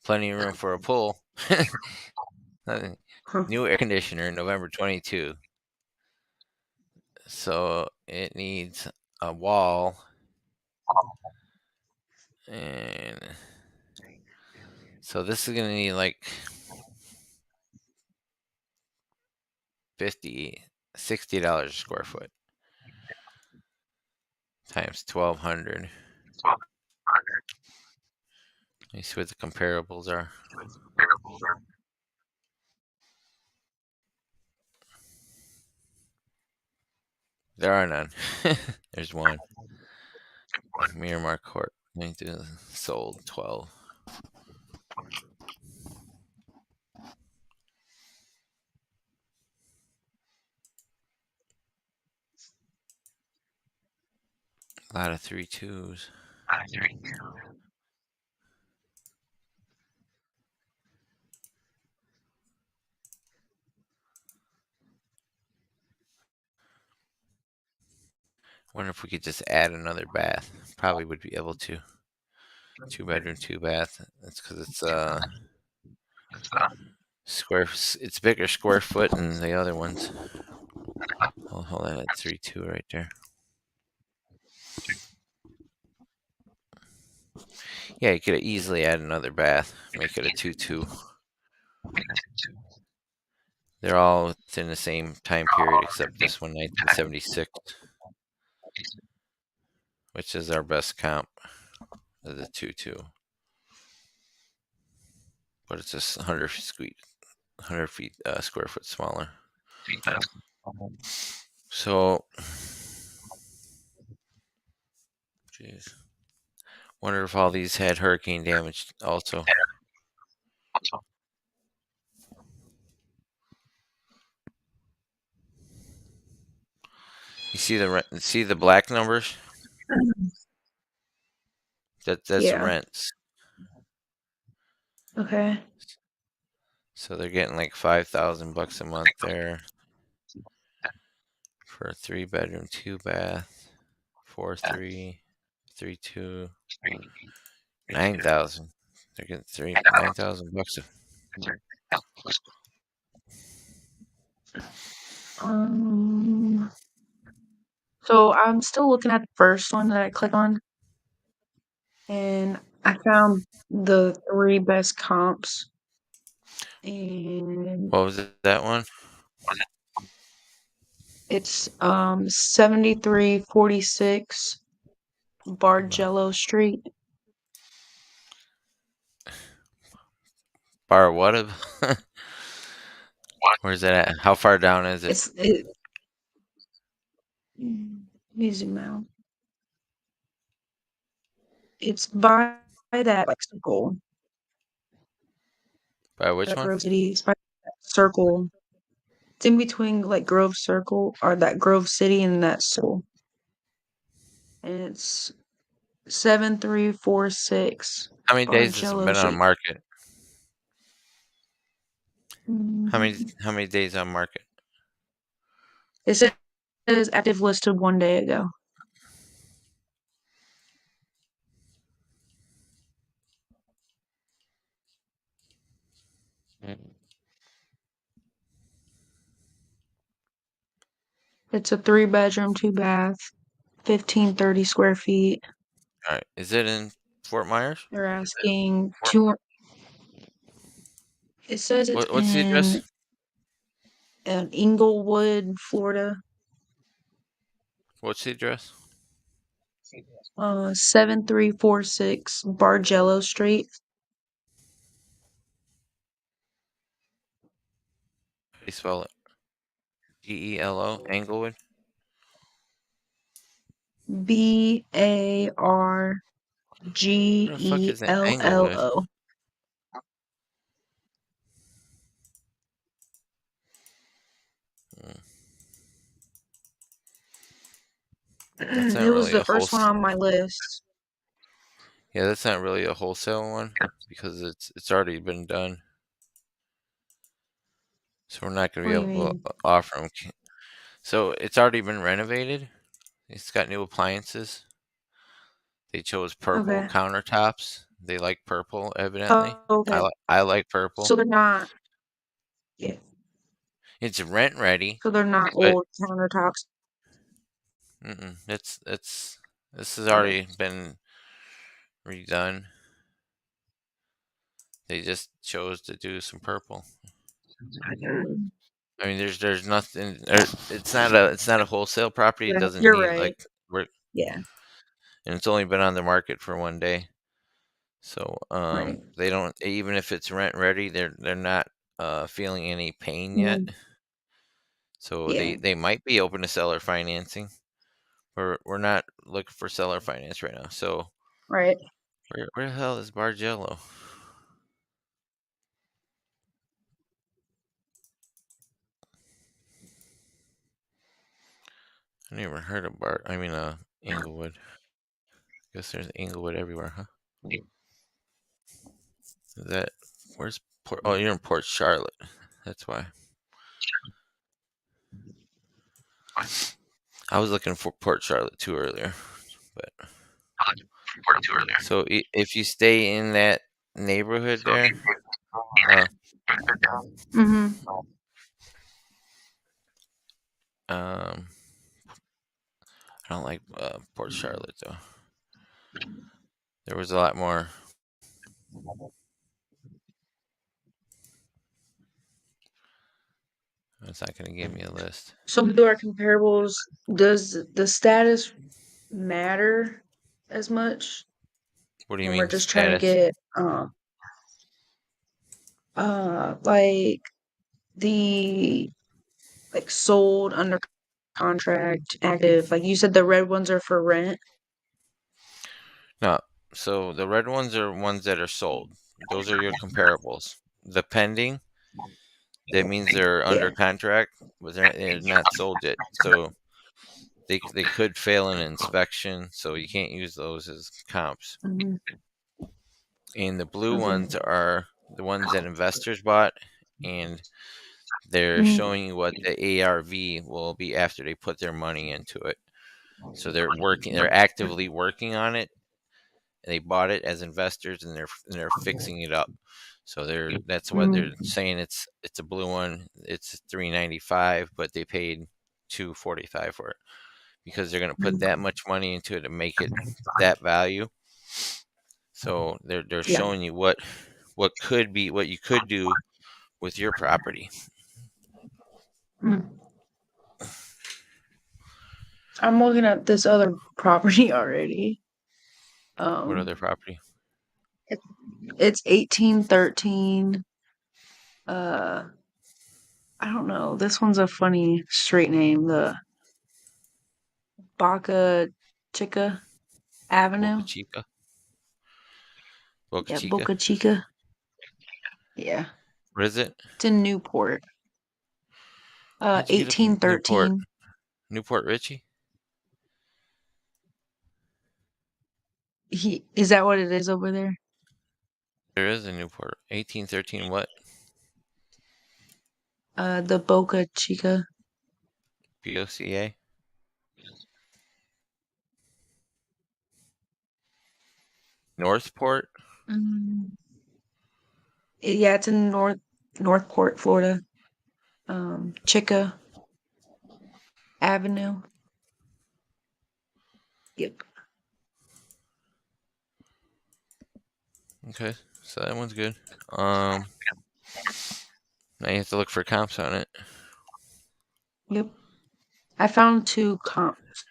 Plenty of room for a pool. Huh. New air conditioner, November 22. So it needs a wall, and so this is gonna need like 50, $60 a square foot times 1,200. Let me see what the comparables are. There are none. There's one. Miramar Court. Let me do sold 12. A lot of 3-2s. Wonder if we could just add another bath. Probably would be able to. 2 bedroom, 2 bath. That's because it's square. It's bigger square foot than the other ones. I'll hold that at 3-2 right there. Yeah, you could easily add another bath. Make it a 2-2. They're all within the same time period except this one, 1976, which is our best comp of the 2-2. But it's just 100 feet square foot smaller. So, jeez. Wonder if all these had hurricane damage also. You see the black numbers? That's Yeah. rents. Okay. So they're getting like $5,000 a month there for a 3 bedroom, 2 bath, 4-3, 3-2, 9,000. They're getting $9,000. Um. So I'm still looking at the first one that I click on, and I found the three best comps, and What was that one? it's 7346 Bargello Street. Bar what of? Where's that at? How far down is it? It let me zoom out. It's by that like circle, By which that one? Grove City. It's by that circle. It's in between like Grove Circle or that Grove City and that circle. And it's 7346 How many days has it Bargello been on Street. market? How many Mhm. how many days on market? It says active listed 1 day ago. It's a 3 bedroom, 2 bath, 1530 square feet. All right. Is it in Fort Myers? They're asking two. It says it's What's the address? in Inglewood, Florida. What's the address? 7346 Bargello Street. How do you spell it? Gelo Englewood. Where the fuck is that Englewood? Bargello. Hmm, That's not It was really the a first one wholesale. on my list. Yeah, that's not really a wholesale one because it's already been done. So we're not going What to do be you able to mean? offer them. So it's already been renovated. It's got new appliances. They chose purple Okay. countertops. They like purple, evidently. Oh, okay. I like purple. So they're not. Yeah. It's rent ready, So they're not but old countertops. it's this has Okay. already been redone. They just chose to do some purple. I mean, there's nothing. It's not a wholesale property. It Yeah, doesn't you're need right. like, Yeah. and it's only been on the market for 1 day. So Right. they don't, even if it's rent ready, they're not feeling any pain yet. Mhm. So Yeah. they might be open to seller financing. We're not looking for seller finance right now. So Right. Where the hell is Bargello? I never heard of Inglewood. Guess there's Inglewood everywhere, huh? Is that where's Port? Oh, you're in Port Charlotte. That's why. I was looking for Port Charlotte too earlier, but so if you stay in that neighborhood there, uh, Mm-hmm. um, I don't like Port Charlotte though. There was a lot more. It's not going to give me a list. So do our comparables, does the status matter as much What do you when we're mean just trying to status? get like the like sold, under contract, active? Like you said the red ones are for rent. No. So the red ones are ones that are sold. Those are your comparables. The pending, that means they're under Yeah. contract, but they're not sold yet. So they could fail an inspection, so you can't use those as comps. Hmm. And the blue Okay. ones are the ones that investors bought, and they're Mm, showing you what the ARV will be after they put their money into it. So they're actively working on it. And they bought it as investors, and they're fixing it up. So that's what mm, they're saying. It's a blue one. It's $395, but they paid $245 for it because they're going to put mm. that much money into it to make it that value. So they're Yeah. showing you what you could do with your property. Mm. I'm looking at this other property already. What Um, other property? it, it's 1813. Uh, I don't know. This one's a funny street name. The Boca Chica Boca Avenue. Chica. Boca Yeah, Chica. Boca Chica. Yeah, What is it? it's in Newport. How'd you get up in Newport? 1813. Newport Richie? Is that what it is over there? There is a Newport. 1813 what? The Boca Chica. BOCA? Northport? Mm. Yeah, it's in Northport, Florida. Chica Avenue. Yep. Okay, so that one's good. Um, Now you have to look for comps on it. Yep. I found two comps,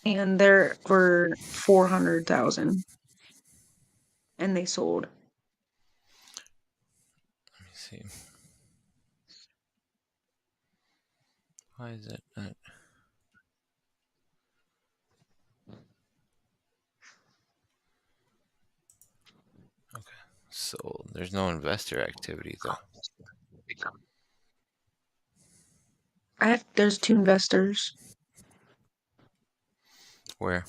and they're for 400,000, and they sold. Let me see. Why is it not? Okay, sold. There's no investor activity though. There's two investors. Where?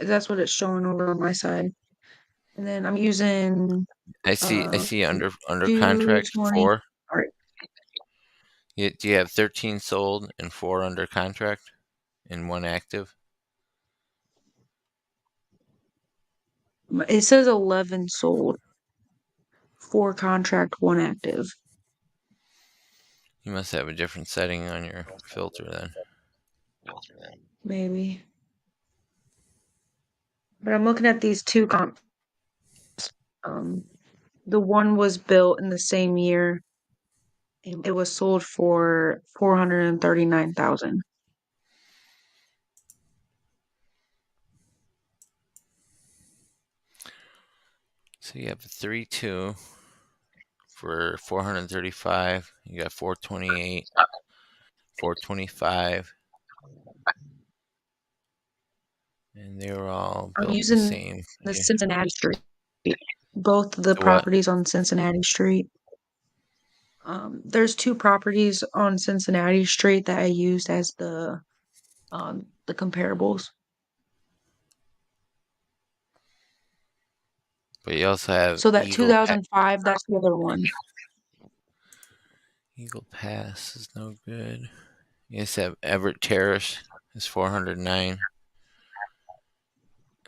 That's what it's showing over on my side. And then I'm using I uh see under contract 220. 4. All right. Do you have 13 sold and 4 under contract and 1 active? It says 11 sold, 4 contract, 1 active. You must have a different setting on your filter then. Maybe. But I'm looking at these two comps. Um, the one was built in the same year. It was sold for 439,000. So you have 3-2 for 435. You got 428, 425. And they were all I'm built the using same the year. Cincinnati Street. Both the The what? properties on Cincinnati Street. There's two properties on Cincinnati Street that I used as the comparables. But you also have So that 2005, that's the other one. Eagle Pass is no good. You just have Everett Terrace is 409.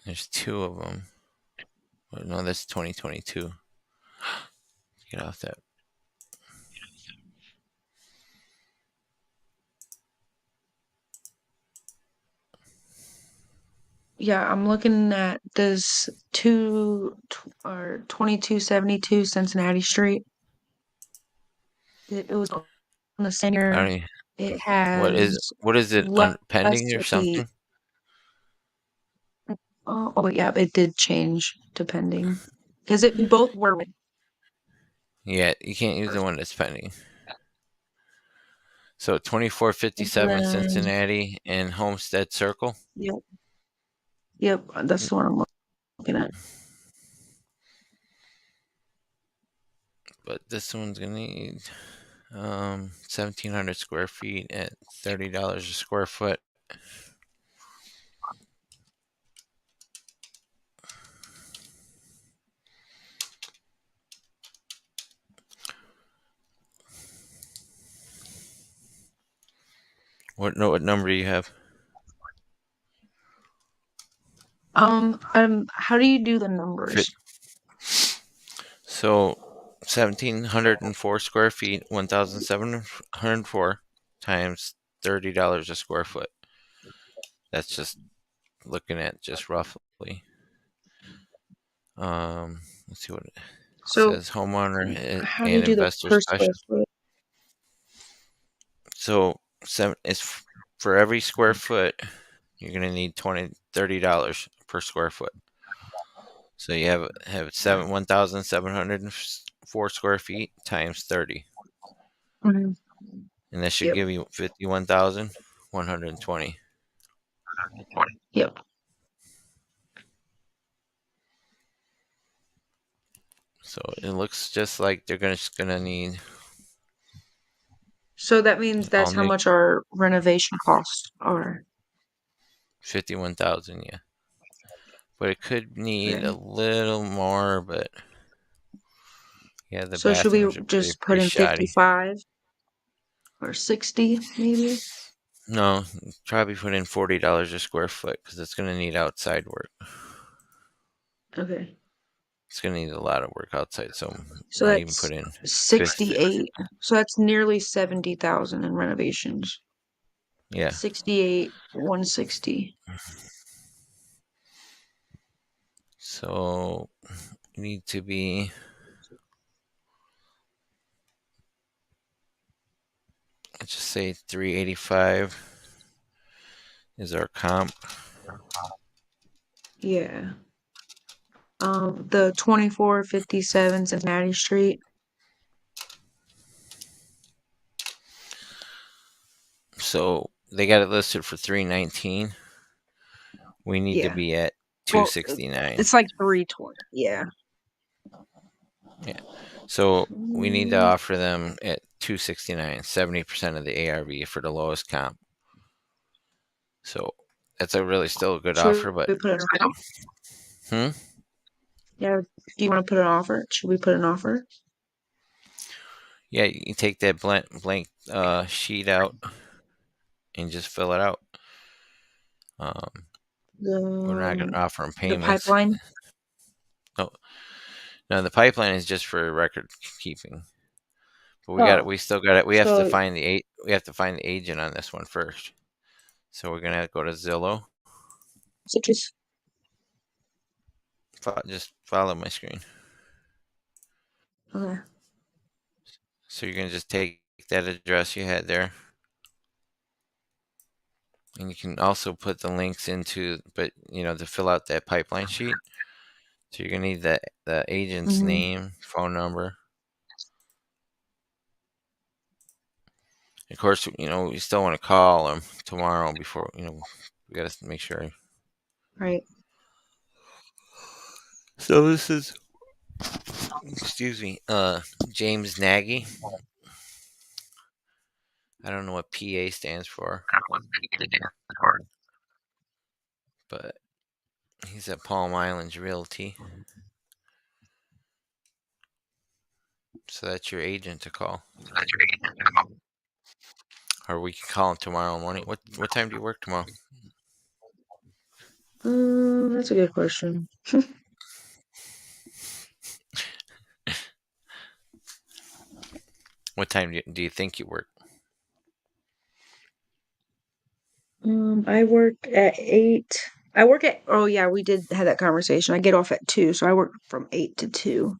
There's two of them. Oh, no, that's 2022. Get off that. Yeah, I'm looking at this or 2272 Cincinnati Street. It was on the I don't center. even, It has what is it less pending or feet. something? Oh, yeah, it did change depending because it both were. Yeah, you can't use the one that's pending. So And 2457 then, Cincinnati and Homestead Circle. yep, yep, that's the one I'm looking at. But this one's gonna need 1,700 square feet at $30 a square foot. What number do you have? How do you do the numbers? So 1,704 square feet, 1,704 times $30 a square foot. That's just looking at just roughly. Let's see what it So, says. Homeowner how do you and do the investor per square special. foot? So it's for every square foot, you're gonna need $30 per square foot. So you have 1,704 square feet times 30, Mhm. and that should Yep, give you 51,120. yep. So it looks just like they're just gonna need So that means all that's how new much our renovation costs are. 51,000, yeah. But it could need a Okay. little more, but yeah, the So should we bathrooms are just put pretty in shoddy. 55 or 60 maybe? No, probably put in $40 a square foot because it's gonna need outside work. Okay. It's gonna need a lot of work outside, so So might even put that's in 50. 68. So that's nearly 70,000 in renovations. Yeah. 68, 160. So you need to be, let's just say 385 is our comp. Yeah. The 2457 Cincinnati Street. So they got it listed for 319. We need to Yeah. be at Well, 269. it's like 320. Yeah. Yeah. So we need to Mm, offer them at 269, 70% of the ARV for the lowest comp. So that's a really still a good should offer, but we put an offer? hmm? Yeah. Do you want to put an offer? Should we put an offer? Yeah, you take that blank sheet out and just fill it out. Um, we're not going to The offer them the payments. pipeline. No, no, the pipeline is just for record keeping. But Oh, we still got it. We have to so find we have to find the agent on this one first. So we're gonna have to go to Zillow. just Just follow my screen. okay. So you're gonna just take that address you had there, and you can also put the links into, but to fill out that pipeline sheet. So you're gonna need the agent's Hmm. name, phone number. Of course, we still want to call them tomorrow before we gotta make sure. Right. So this is, excuse me, James Nagy. I don't know what PA stands for, but he's at Palm Islands Realty. So that's your agent to call, or we can call him tomorrow morning. What time do you work tomorrow? That's a good question. What time do you think you work? I work at 8. I work at, oh yeah, we did have that conversation. I get off at 2, so I work from 8 to 2.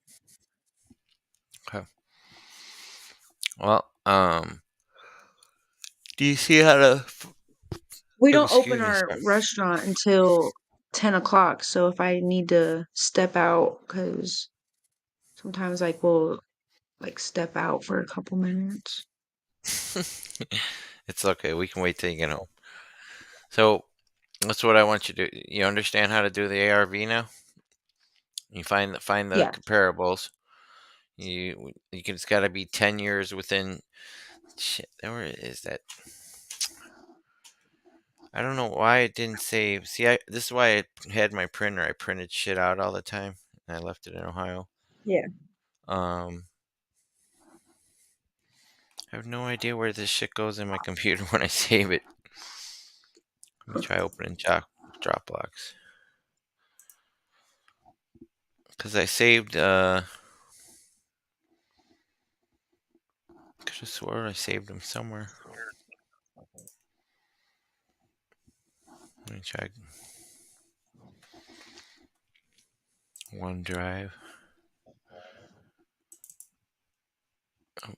Okay. Well, do you see how to? We Oh, don't open excuse me, our sir. restaurant until 10 o'clock. So if I need to step out, because sometimes like we'll like step out for a couple minutes. It's okay. We can wait till you get home. So that's what I want you to do. You understand how to do the ARV now? You find the Yeah. comparables. You can. It's got to be 10 years within. Shit, where is that? I don't know why it didn't save. See, this is why I had my printer. I printed shit out all the time, and I left it in Ohio. Yeah. Um, I have no idea where this shit goes in my computer when I save it. Let me try opening Dropbox because I saved. Could have swore I saved them somewhere. Let me try OneDrive. Oh,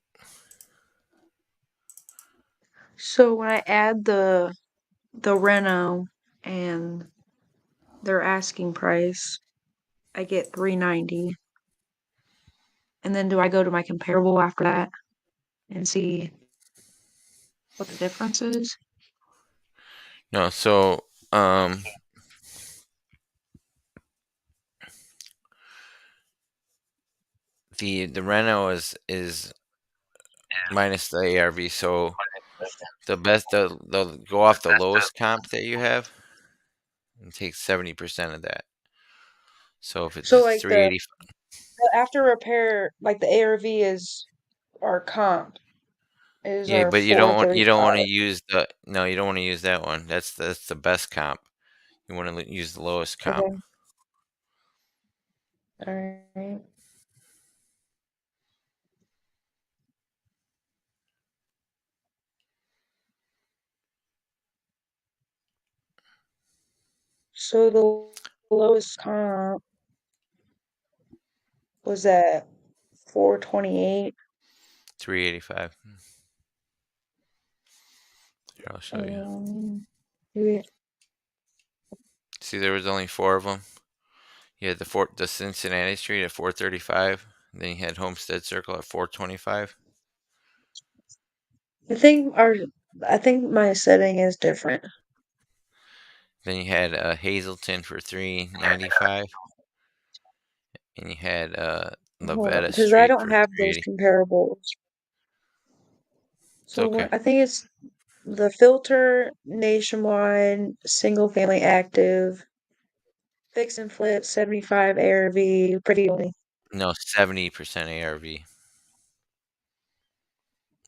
So when I add the reno and their asking price, I get 390. And then do I go to my comparable after that and see what the difference is? no, so um, the Renault is minus the ARV. So the best they'll go off the lowest comp that you have and take 70% of that. So if So it's like three eighty, the after repair, like the ARV is our comp, is yeah, our but you don't want 435. to use the no, you don't want to use that one. That's the best comp. You want to use the lowest comp. Okay. All right. So the lowest comp was at 428. 385. Here, I'll show you. Yeah. See, there was only four of them. You had the Cincinnati Street at 435. Then you had Homestead Circle at 425. I think our I think my setting is different. Then you had Hazelton for 395, and you had Hold on, Lavetta because I Street don't for have those 380. comparables. It's So okay. what I think it's the filter nationwide, single family active, fix and flip, 75 ARV, pretty only No, 70% ARV,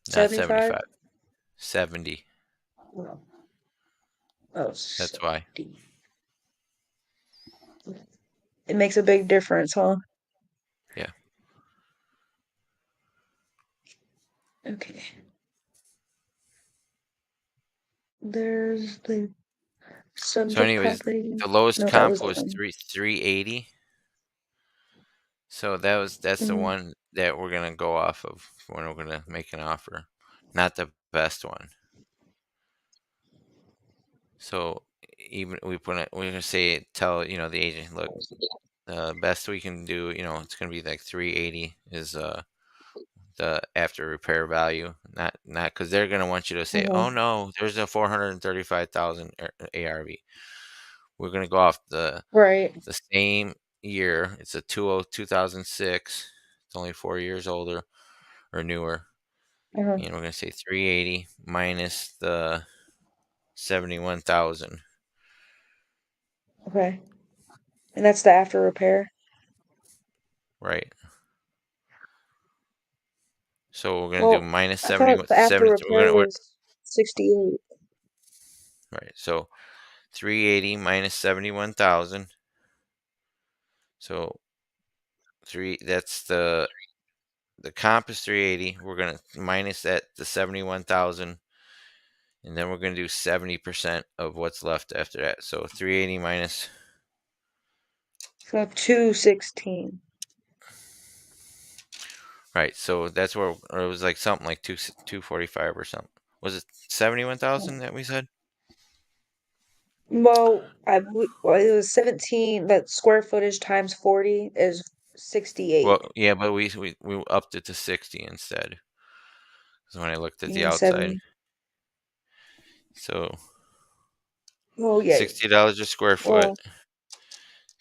not 75. 75. 70. Oh, oh, That's why. 70. It makes a big difference, huh? Yeah. Okay. There's the So, subject anyways, property. the lowest No, that comp was the was one. 380. So that's the Mhm. one that we're gonna go off of when we're gonna make an offer, not the best one. So even we're gonna say tell the agent, look, the best we can do, it's gonna be like 380 is the after repair value, not because they're gonna want you to say, oh Mhm. no, there's a 435,000 ARV. we're gonna go off Right. the same year. It's a 2006. It's only 4 years older or newer. Uh-huh. And we're gonna say 380 minus the 71,000. Okay. And that's the after repair. Right. So we're gonna do Well, minus I thought 71. the after 70. repair was 68. Right. So 380 minus 71,000. So three. That's the comp is 380. We're gonna minus that the 71,000, and then we're gonna do 70% of what's left after that. So 380 minus. So 216. Right. So that's where or it was like something like 245 or something. Was it 71,000 that we said? Well, it was 17, but square footage times 40 is 68. Well, yeah, but we upped it to 60 instead. Because when I looked at You the mean outside, 70? so Oh, yeah. $60 a square foot Well,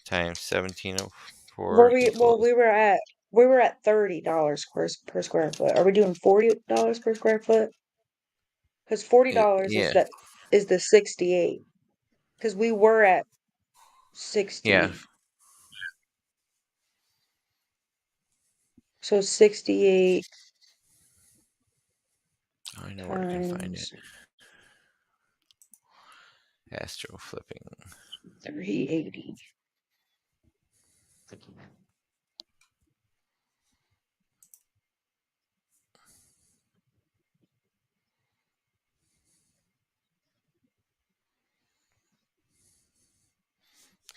times 1704 equals. we were at $30 per square foot. Are we doing $40 per square foot? Because $40 Yeah, is the 68. Because we were at yeah. 60. So 68 I know where I can find it. times Astro flipping. 380.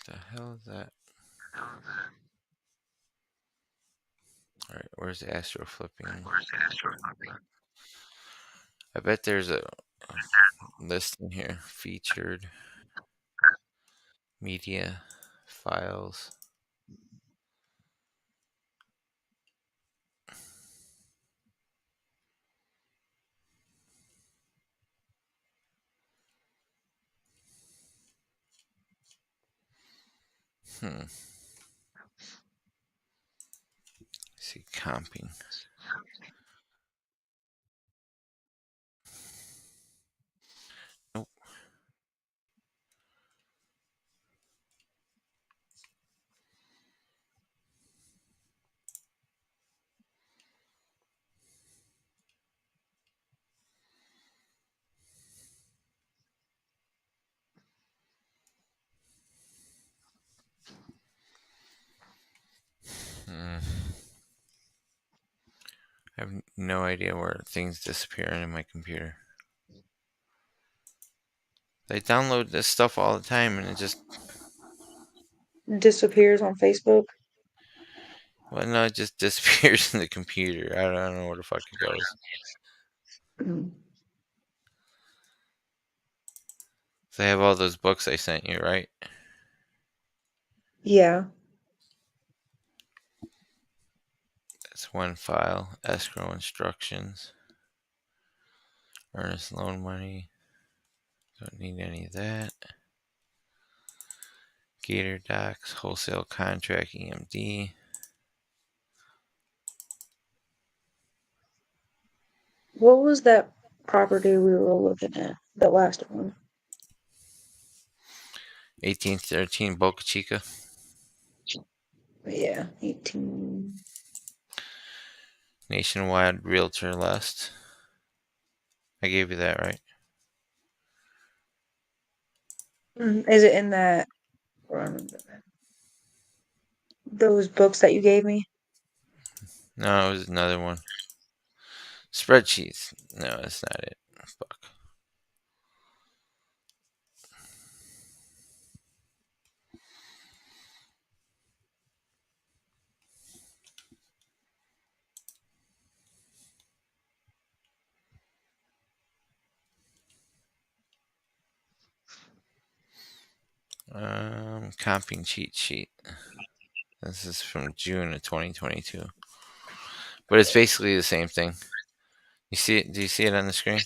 The hell is that? All right, where's the astro flipping? I bet there's a list in here. Featured media files. Hmm. See comping. Nope. Hmm. I have no idea where things disappear in my computer. I download this stuff all the time and it just, Disappears on Facebook. well, no, it just disappears in the computer. I don't know where the fuck it goes. Mm. So I have all those books I sent you, right? Yeah. That's one file. Escrow instructions. Earnest loan money. Don't need any of that. Gator docs. Wholesale contract EMD. What was that property we were looking at? That last one. 1813 Boca Chica. Yeah, 18. Nationwide realtor list. I gave you that, right? Is it in that, I don't remember that. Those books that you gave me? No, it was another one. Spreadsheets. No, that's not it. Fuck. Comping cheat sheet. This is from June of 2022. But it's basically the same thing. You see it? Do you see it on the screen?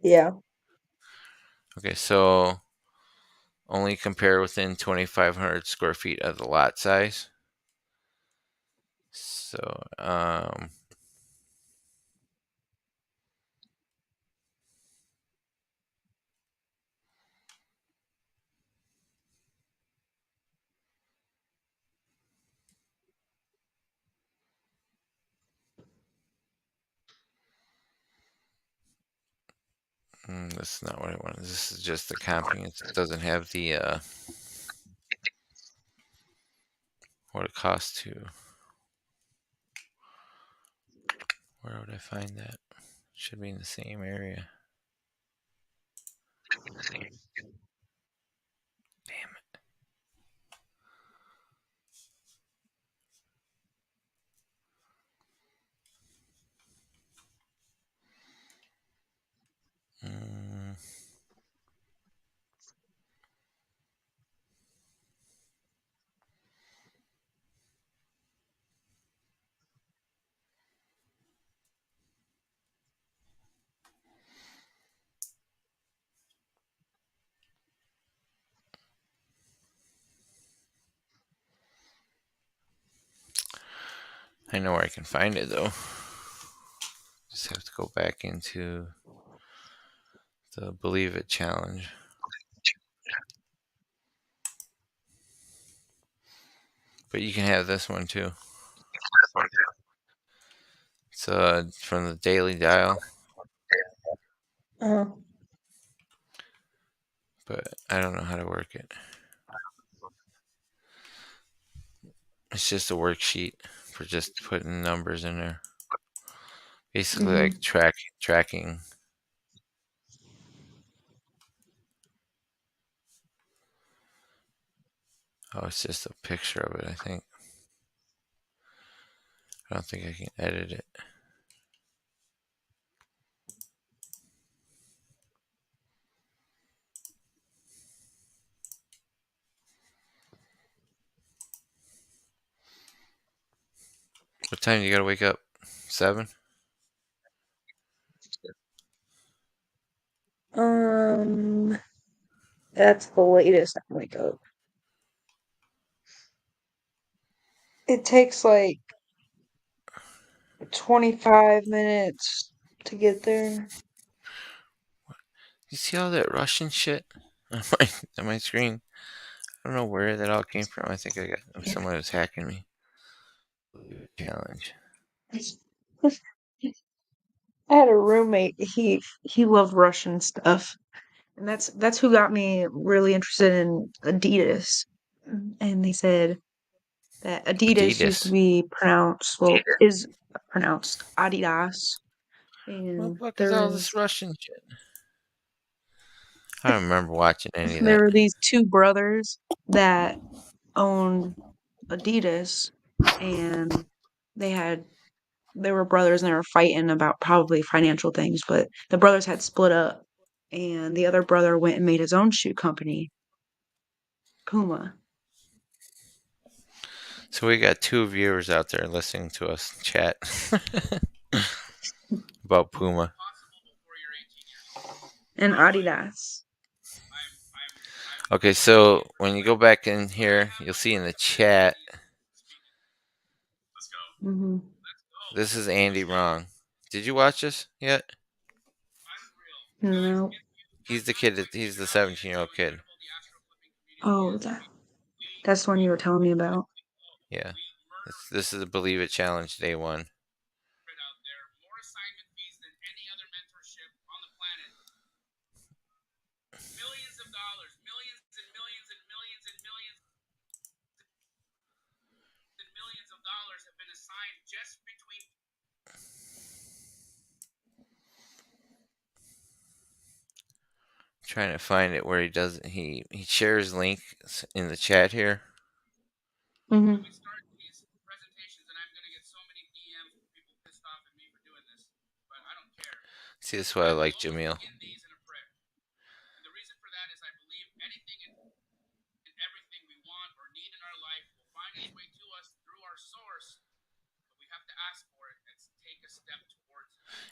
Yeah. Okay, so only compare within 2,500 square feet of the lot size. So, this is not what I wanted. This is just the comping. It doesn't have the what it costs to. Where would I find that? Should be in the same area. Damn it. I know where I can find it though. Just have to go back into the Believe It challenge. But you can have this one too. It's from the Daily Dial, Uh, but I don't know how to work it. It's just a worksheet for just putting numbers in there. Basically, mhm. like tracking. Oh, it's just a picture of it, I think. I don't think I can edit it. What time do you gotta wake up? 7? Um, that's the latest I wake up. It takes like 25 minutes to get there. You see all that Russian shit on my screen? I don't know where that all came from. I think I got someone was hacking me. Challenge. I had a roommate. He loved Russian stuff, and that's who got me really interested in Adidas. And they said that Adidas used to Adidas. be pronounced, well, is pronounced Adidas, What the and fuck is there all this was Russian shit? I don't remember watching any of there that. were these two brothers that owned Adidas, and they had they were brothers and they were fighting about probably financial things, but the brothers had split up, and the other brother went and made his own shoe company, Puma. So we got 2 viewers out there listening to us chat about Puma. And Adidas. Okay, so when you go back in here, you'll see in the chat. Hmm. This is Andy Wrong. Did you watch this yet? No. He's the kid. He's the 17-year-old kid. Oh, that's the one you were telling me about. Yeah. This is a Believe It challenge day 1. Trying to find it where he does he shares links in the chat here. Hmm. See, this is why I like Jamil.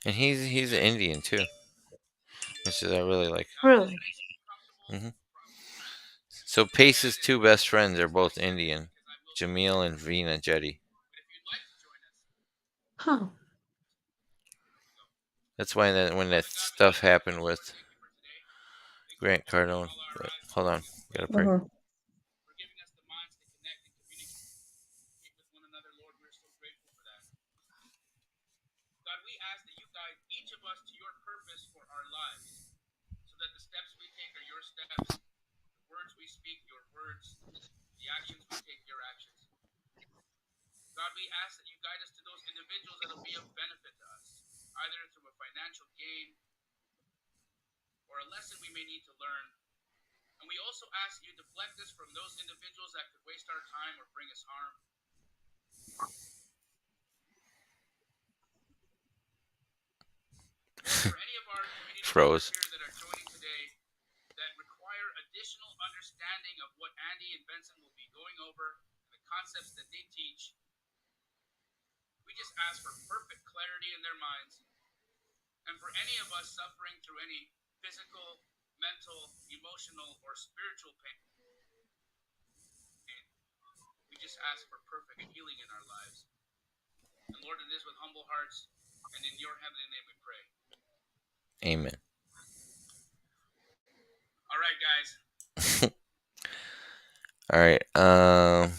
And he's an Indian too, which is I really like. Really? Hmm So Pace's two best friends are both Indian, Jamil and Veena Jetty. Huh. That's why when that stuff happened with Grant Cardone. But hold on, gotta pray. Uh-huh. Froze. Amen. All right. Let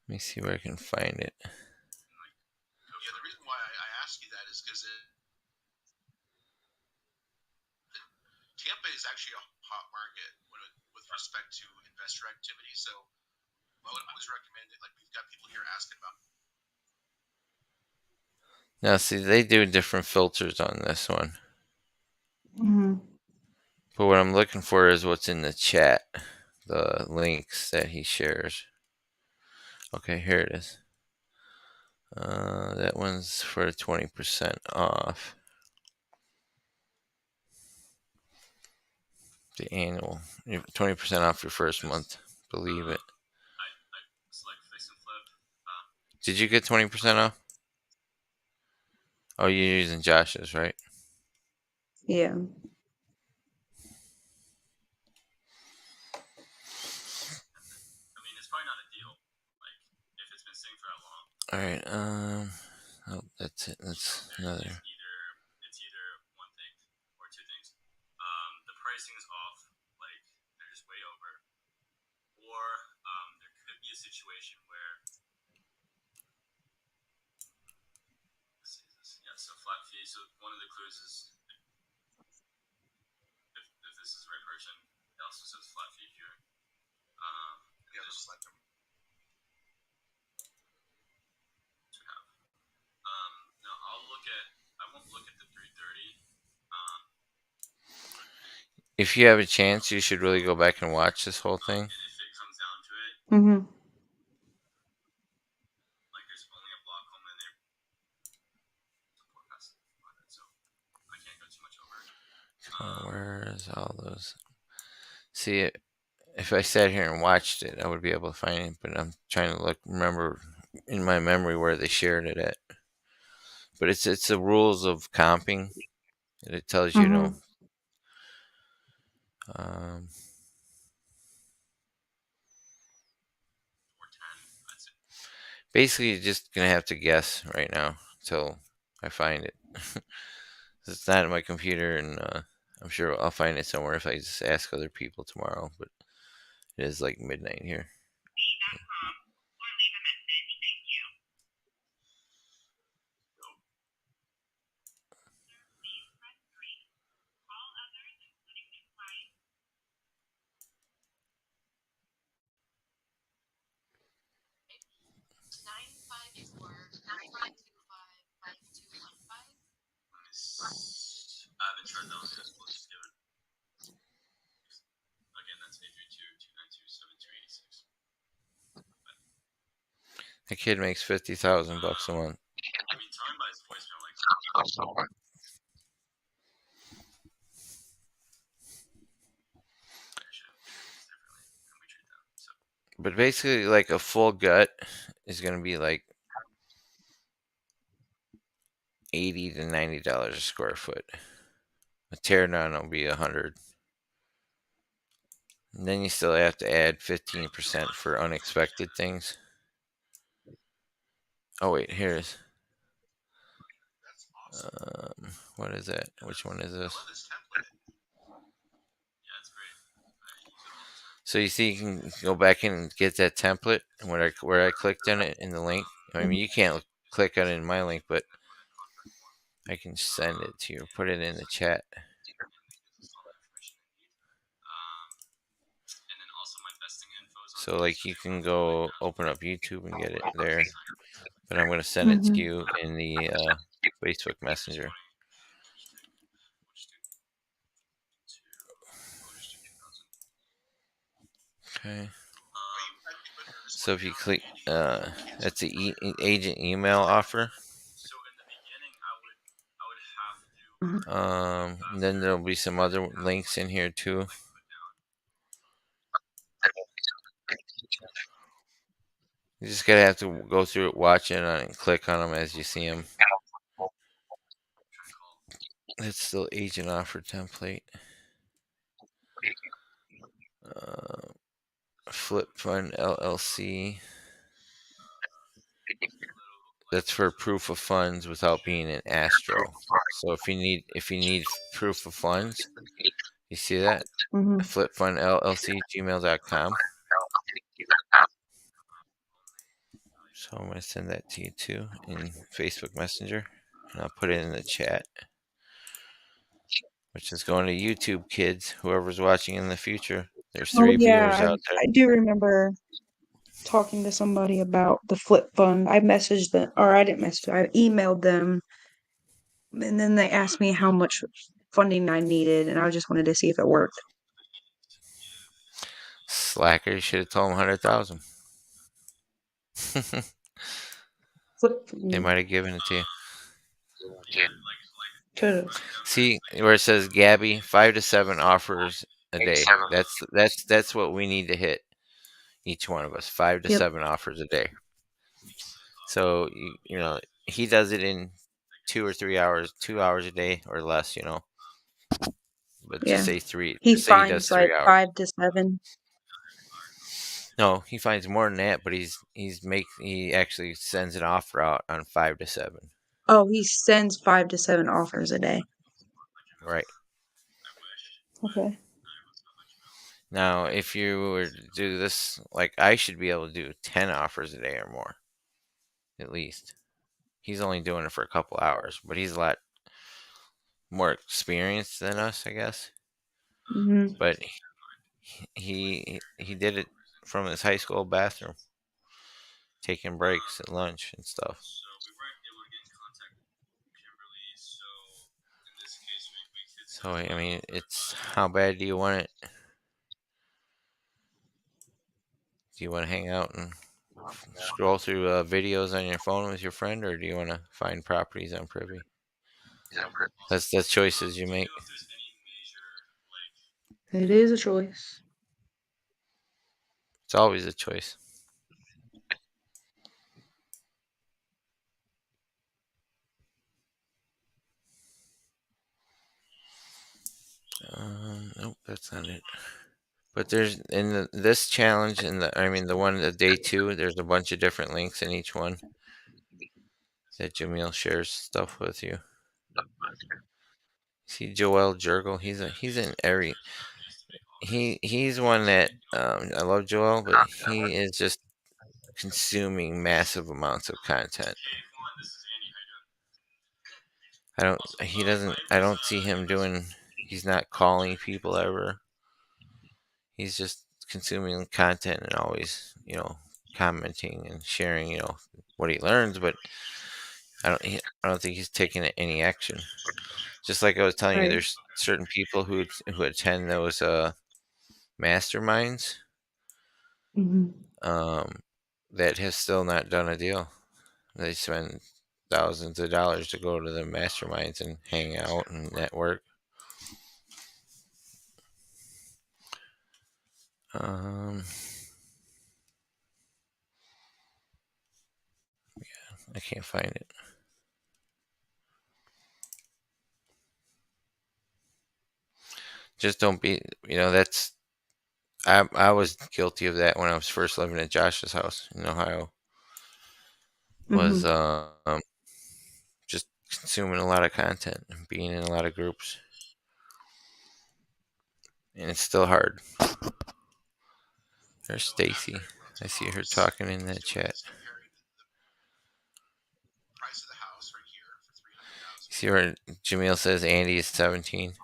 me see where I can find it. Yeah, the reason why I ask you that is because Tampa is actually a hot market with respect to investor activity. So I would always recommend it. Like we've got people here asking about. Now, see, they do different filters on this one. Mm-hmm. But what I'm looking for is what's in the chat, the links that he shares. Okay, here it is. That one's for 20% off. The annual, 20% off your first month. Believe it. I select fix and flip. Did you get 20% off? Oh, you're using Josh's, right? Yeah. I mean, it's probably not a deal. Like if it's been sitting for that long. All right. Oh, that's it. That's another. It's either one thing or two things. The pricing is off. Like they're just way over. Or there could be a situation where. Let's see this. Yeah. So flat fee. So one of the clues is if this is the right person. It also says flat fee here. Yeah, just select them. To have. No, I'll look at. I won't look at the 330. If you have a chance, you should really go back and watch this whole thing. And if it comes down to it, Mm-hmm. like there's only a block home in there. Support past it, so I can't go too much over. Where's all those? See, if I sat here and watched it, I would be able to find it. But I'm trying to remember in my memory where they shared it at. But it's the rules of comping. It tells you, Mm-hmm. um, 410. That's it. basically you're just gonna have to guess right now until I find it. It's not in my computer, and I'm sure I'll find it somewhere if I just ask other people tomorrow. But it is like midnight here. I haven't tried that one yet. We'll just give it. Again, that's 832-292-7286. The kid makes $50,000 a month. I mean, tell him by his voicemail, like. But basically, like a full gut is gonna be like $80 to $90 a square foot. A teardown will be $100. And then you still have to add 15% for unexpected things. Oh wait, here's. What is that? Which one is this? Yeah, it's great. I use it all the time. So you see, you can go back in and get that template, and where I clicked on it in the link. I mean, you can't click on it in my link, but Contract form, I can send it to you or put it in the chat. and it gives us all the information we need. And then also my vesting info is on So here, like so you if you can want to know go right now, open up YouTube and get it sign there, up. but I'm gonna send it to Mhm. you in the Facebook Messenger. We'll just do 2000. Okay. So if you click, that's the agent email offer. So in the beginning, I would have to And then there'll be some other links in here too. like put down. You just gotta have to go through it, watch it, and click on them as you see them. Trying to call. It's still agent offer template. Flip Fund LLC. That's for proof of funds without being an Astro. So if you need proof of funds, you see that? Mhm. Flip Fund LLC gmail.com. So I'm gonna send that to you too in Facebook Messenger, and I'll put it in the chat, which is going to YouTube, kids. Whoever's watching in the future, there's Oh 3 yeah, viewers out there. I do remember talking to somebody about the flip fund. I messaged them, or I didn't message. I emailed them, and then they asked me how much funding I needed, and I just wanted to see if it worked. Slacker, you should have told him 100,000. Flip They fund. might have given it to you. Could've. See where it says Gabby, 5 to 7 offers a day. That's what we need to hit. Each one of us, 5 to Yep. 7 offers a day. So he does it in 2 or 3 hours, 2 hours a day or less. But just Yeah. say 3. He Just say he does finds 3 like hours. 5 to 7. No, he finds more than that, but he actually sends an offer out on 5 to 7. Oh, he sends 5 to 7 offers a day. Right. Okay. Now, if you were to do this, like I should be able to do 10 offers a day or more, at least. He's only doing it for a couple hours, but he's a lot more experienced than us, I guess. Mhm. But he did it from his high school bathroom, taking breaks at lunch and stuff. So we weren't able to get in contact with Kimberly. So in this case, we could. So I mean, it's how bad do you want it? Do you want to hang out and scroll through videos on your phone with your friend, or do you want to find properties on Privy? That's choices you make. If there's any major It is a choice. It's always a choice. Nope, that's not it. But there's in this challenge, the one the day 2, there's a bunch of different links in each one that Jamil shares stuff with you. See Joel Jurgel, he's in every he's one that I love Joel, but he is just consuming massive amounts of content. I don't see him doing, he's not calling people ever. He's just consuming content and always, commenting and sharing, what he learns, but I don't think he's taking any action. Just like I was telling you, Right. there's certain people who attend those masterminds Mhm. that have still not done a deal. They spend thousands of dollars to go to the masterminds and hang out and network. I can't find it. Just don't be, that's, I was guilty of that when I was first living at Josh's house in Ohio. Was Mhm. just consuming a lot of content and being in a lot of groups, and it's still hard. There's Stacy. I see her talking in that chat. See where Jamil says Andy is 17.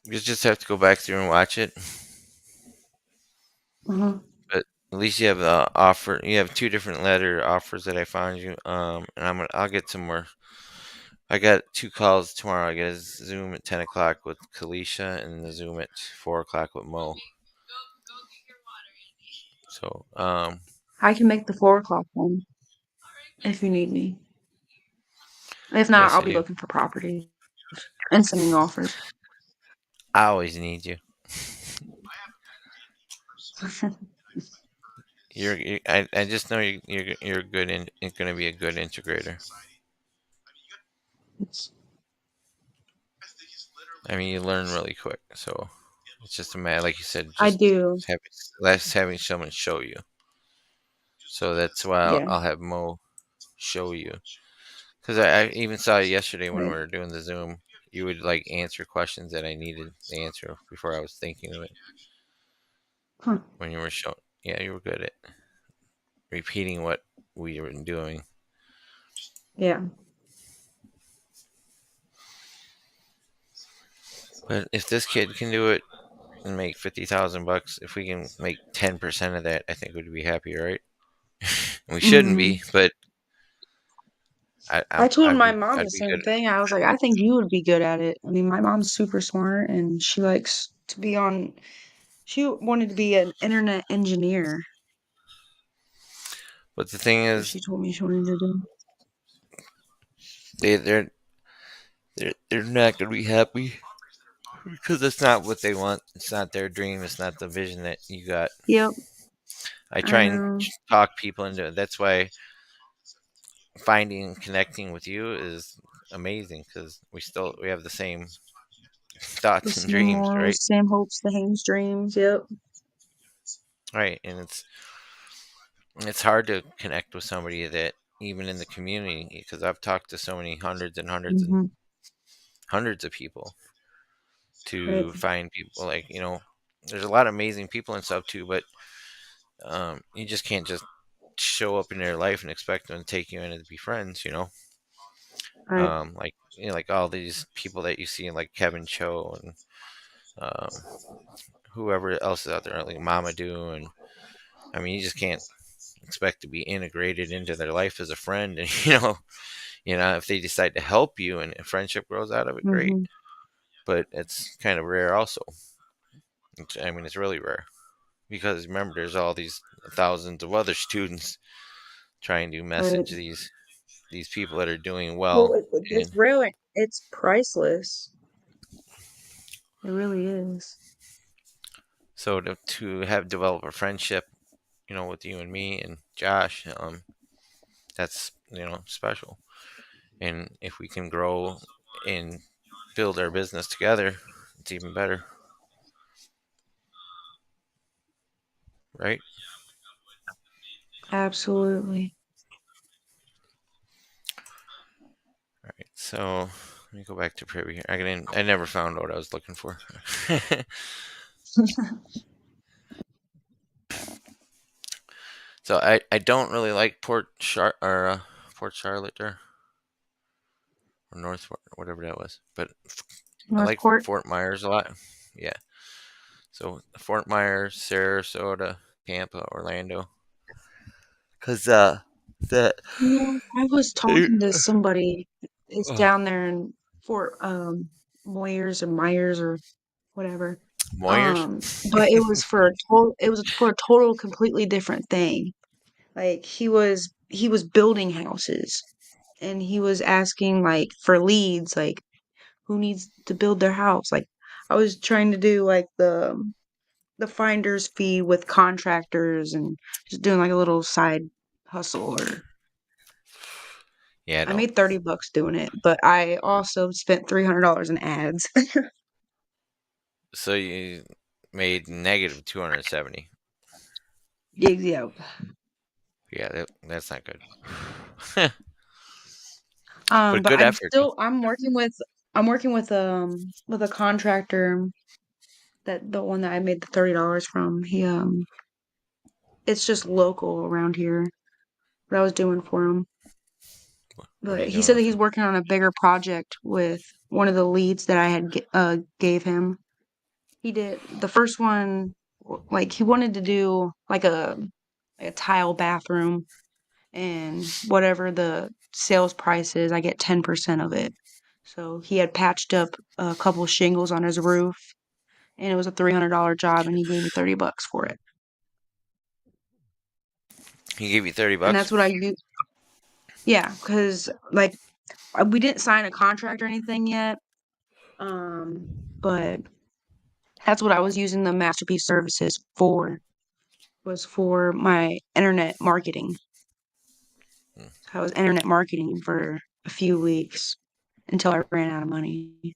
You just have to go back through and watch it. Uh-huh. But at least you have the offer. You have two different letter offers that I found you. And I'll get some more. I got 2 calls tomorrow. I got a Zoom at 10 o'clock with Kalisha and the Zoom at 4 o'clock with Mo. So I can make the 4 o'clock one if you need me. If not, yes, I'll I be do. looking for properties and sending offers. I always need you. I just know you're good and going to be a good integrator. I mean, you learn really quick, so it's just a matter, like you said, I just do. having someone show you. So that's why Yeah. I'll have Mo show you. Because I even saw yesterday when we Right. were doing the Zoom, you would like answer questions that I needed the answer before I was thinking of it. Huh. When you were showing, yeah, you were good at repeating what we were doing. Yeah. But if this kid can do it and make $50,000, if we can make 10% of that, I think we'd be happy, right? We shouldn't Hmm. be, but I told my mom I'd the be good. same thing. I was like, I think you would be good at it. I mean, my mom's super smart and she likes to be on, she wanted to be an internet engineer. But the thing So is, she told me she wanted to do. they they're not gonna be happy because it's not what they want. It's not their dream. It's not the vision that you got. Yep, I I try and know. talk people into it. That's why finding and connecting with you is amazing because we have the same The thoughts and same dreams, morals, right? same hopes, the same dreams. Yep. Right, and it's hard to connect with somebody that even in the community because I've talked to so many hundreds and hundreds and Hmm. hundreds of people Right. to find people like there's a lot of amazing people and stuff too, but you just can't just show up in their life and expect them to take you in and be friends, Right. like like all these people that you see like Kevin Cho and um, whoever else is out there like Mamadou, and I mean you just can't expect to be integrated into their life as a friend, and if they decide to help you and a friendship grows out of it, great, Hmm. but it's kind of rare also. I mean it's really rare because remember there's all these thousands of other students trying to Right. message these people that are doing Well, well. it's And really, it's priceless. It really is. so to have develop a friendship, with you and me and Josh, that's special. And if we can grow and build our business together, it's even better, right? Absolutely. All right. So let me go back to privy here. I never found what I was looking for. So I don't really like Port Charlotte or North whatever that was, but I like Northport. Fort Myers a lot. Yeah. So Fort Myers, Sarasota, Tampa, Orlando, because the I was talking to somebody that's uh, down there in Fort Myers or whatever. Moyers. But it was for a total completely different thing. Like he was building houses and he was asking like for leads, like who needs to build their house. Like I was trying to do like the finder's fee with contractors and just doing like a little side hustle or Yeah, I made $30 doing it, but I also spent $300 in ads. So you made negative 270. Yeah. Yeah, that's not good. But But good effort. I'm working with a contractor that the one that I made the $30 from. It's just local around here. What I was doing for him. What are But you he doing said that with he's him? working on a bigger project with one of the leads that I had gave him. He did the first one, like he wanted to do like a tile bathroom, and whatever the sales price is, I get 10% of it. So he had patched up a couple shingles on his roof, and it was a $300 job, and he gave me $30 for it. He gave you 30 And bucks? that's what I use. Yeah, because like we didn't sign a contract or anything yet. But that's what I was using the Masterpiece services for, was for my internet marketing. Hmm. So I was internet marketing for a few weeks until I ran out of money.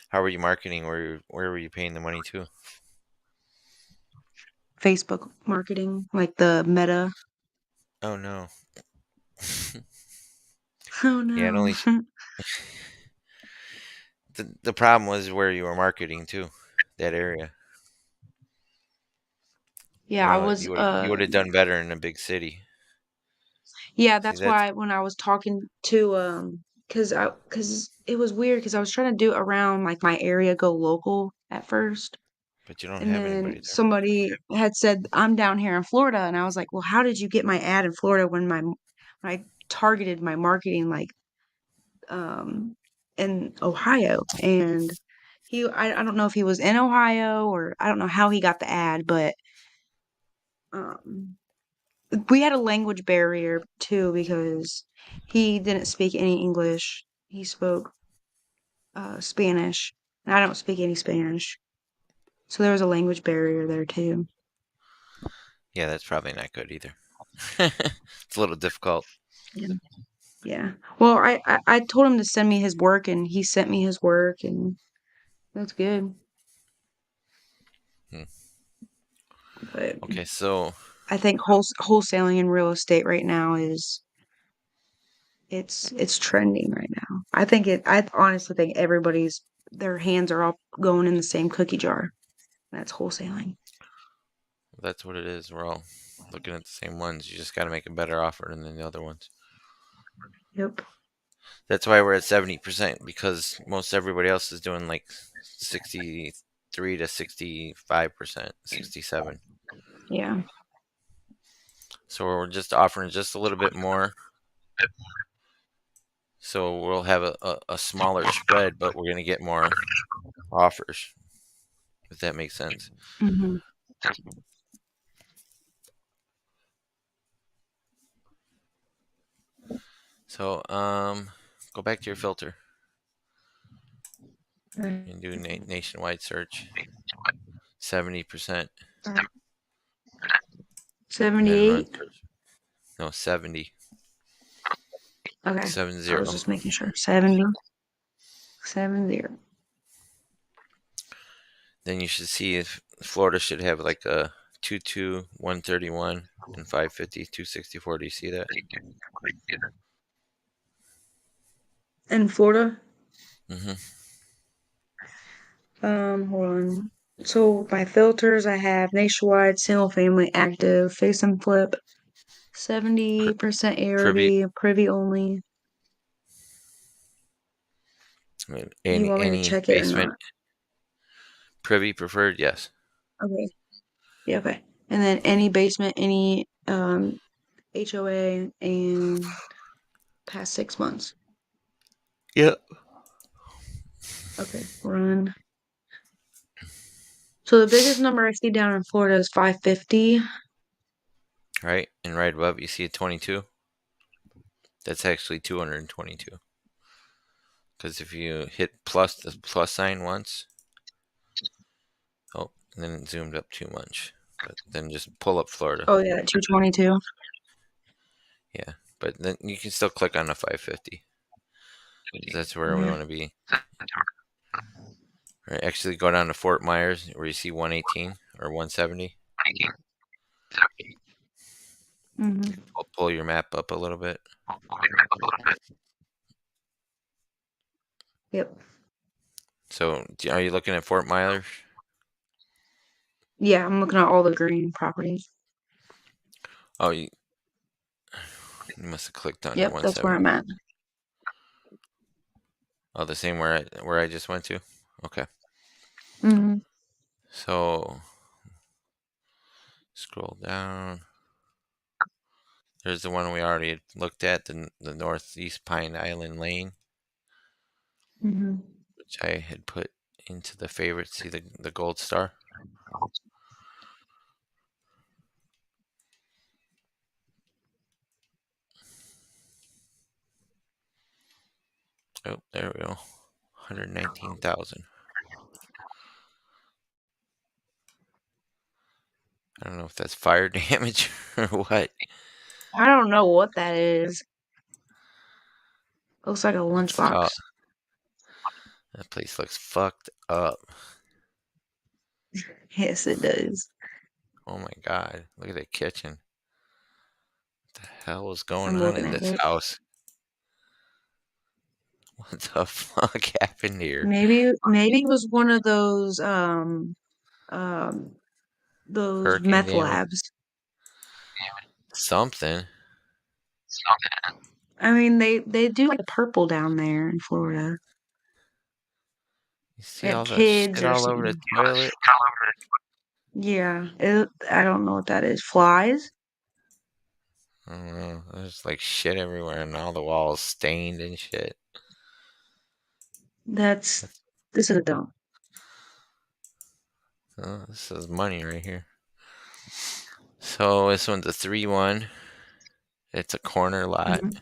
How were you marketing? Where were you paying the money to? Facebook marketing, like the Meta. Oh no. Oh Yeah, it no. only the problem was where you were marketing to, that area. Yeah, I was You would have done better in a big city. yeah, See, that's that's why when I was talking to cuz it was weird cuz I was trying to do around like my area, go local at first. but you don't And have then anybody there. somebody had said, I'm down here in Florida. And I was like, well, how did you get my ad in Florida when I targeted my marketing like um in Ohio? And I don't know if he was in Ohio, or I don't know how he got the ad, but um we had a language barrier too because he didn't speak any English. He spoke Spanish, and I don't speak any Spanish. So there was a language barrier there too. Yeah, that's probably not good either. It's a little difficult. Yeah. Yeah. Well, I told him to send me his work, and he sent me his work, and that's good. Hmm. But Okay, so I think wholesaling in real estate right now is it's trending right now. I honestly think everybody's their hands are all going in the same cookie jar. That's wholesaling. that's what it is. We're all looking at the same ones. You just got to make a better offer than the other ones. Yep. That's why we're at 70%, because most everybody else is doing like 63 to 65%, 67. Yeah. So we're just offering just a little bit more. So we'll have a smaller spread, but we're going to get more offers, if that makes sense. Hmm. So go back to your filter Right. and do nationwide search. 70%, and then run 78. search. No, 70. Okay. 70. I was just making sure. 70. 70. Then you should see if Florida should have like a 22, 131, and 550, 264. Do you see that? In Florida? Mm-hmm. Hold on. So my filters, I have nationwide, single family, active, face and flip, 70% Privy, privy only. You want me to any check it or basement, not? privy preferred, yes. Okay. Yeah, okay. And then any basement, any HOA, and past 6 months. Yep. Okay, run. So the biggest number I see down in Florida is 550. Right, and right above you see a 22. That's actually 222. Because if you hit the plus sign once, oh, and then it zoomed up too much. But then just pull up Florida. Oh yeah, 222. Yeah, but then you can still click on the 550. That's where we Yeah. want to be. Right, actually go down to Fort Myers where you see 118 or 170. Mm-hmm. I'll pull your map up a little bit. Yep. So are you looking at Fort Myers? Yeah, I'm looking at all the green properties. Oh, you must have clicked on the Yep, that's where 170. I'm at. Oh, the same where I just went to? Okay. Mm-hmm. So scroll down. There's the one we already had looked at, the Northeast Pine Island Lane, Mm-hmm. which I had put into the favorites. See the gold star? Oh, there we go. 119,000. I don't know if that's fire damage or what. I don't know what that is. Looks like a It's called, lunchbox. that place looks fucked up. Yes, it does. Oh my god. Look at the kitchen. What the hell is going I'm on looking in at this it. house? What the fuck happened here? Maybe it was one of those Hurricane meth damage? labs. Something. I mean, they do like purple down there in Florida. You see At all that kids shit or all over the something. toilet? Yeah, I don't know what that is. Flies? I don't know. There's like shit everywhere and all the walls stained and shit. This That's, is a dump. oh, this is money right here. So this one's a 3-1. It's a corner lot, Mhm.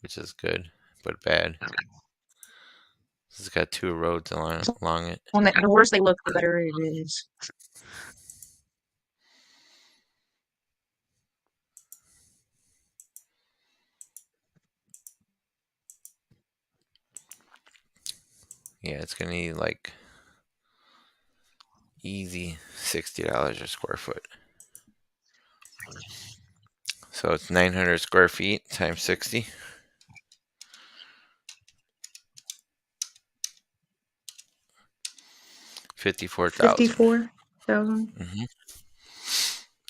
which is good, but bad. It's got 2 roads along it. The worse they look, the better it is. Yeah, it's gonna need like easy $60 a square foot. So it's 900 square feet times 60. 54,000. 54,000.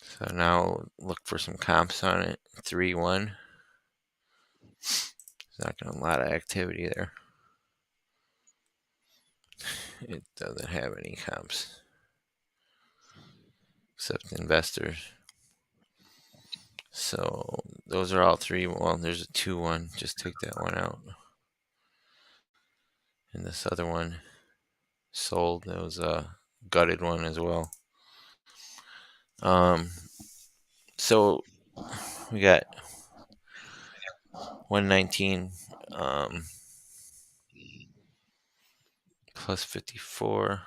So now look for some comps on it. 3-1. There's not gonna be a lot of activity there. It doesn't have any comps except investors. So those are all 3. Well, there's a 2-1. Just take that one out. And this other one sold. That was a gutted one as well. So we got 119 plus 54.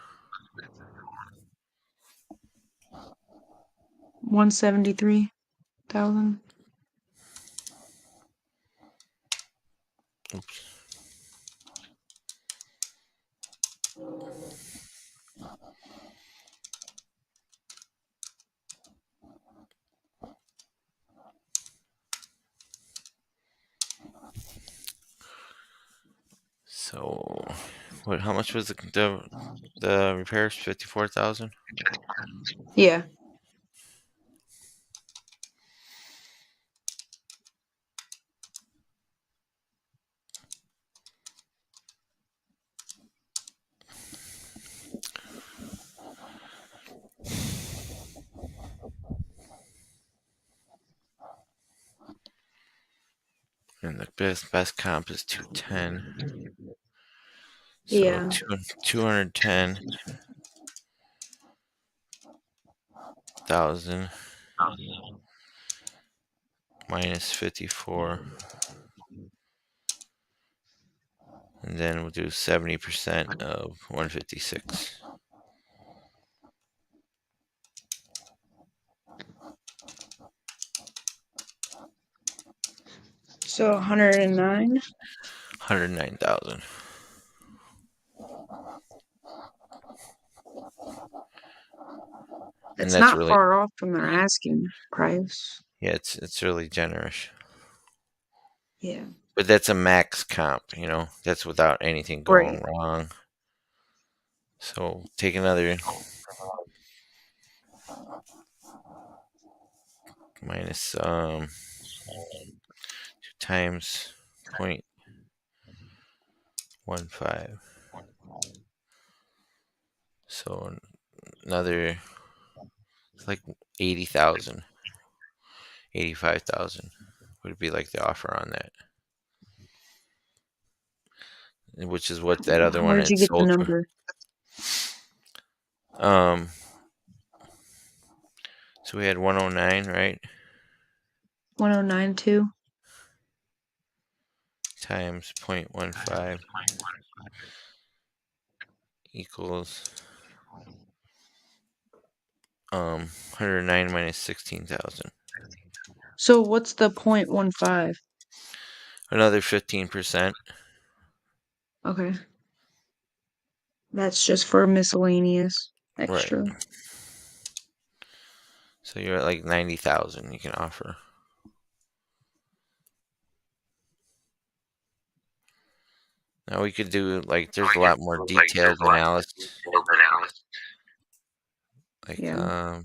173,000. Oops. So what? How much was the repairs? 54,000. Yeah. And the best comp is 210. So Yeah. 210,000 minus 54. And then we'll do 70% of 156. So 109. 109,000. And It's that's not really, far off from their asking price. yeah, it's really generous. Yeah. But that's a max comp, that's without anything Right. going wrong. So take another minus 2 times 0.15. So another, it's like 80,000, 85,000 would be like the offer on that, which is what that other one Where'd had you get the sold for. number? So we had 109, right? 109 too. Times 0.15 equals 109 minus 16,000. So what's the 0.15? Another 15%. Okay. That's just for miscellaneous Right. extra. So you're at like 90,000 you can offer. Now we could do there's a lot more detailed analysis. Like Yeah.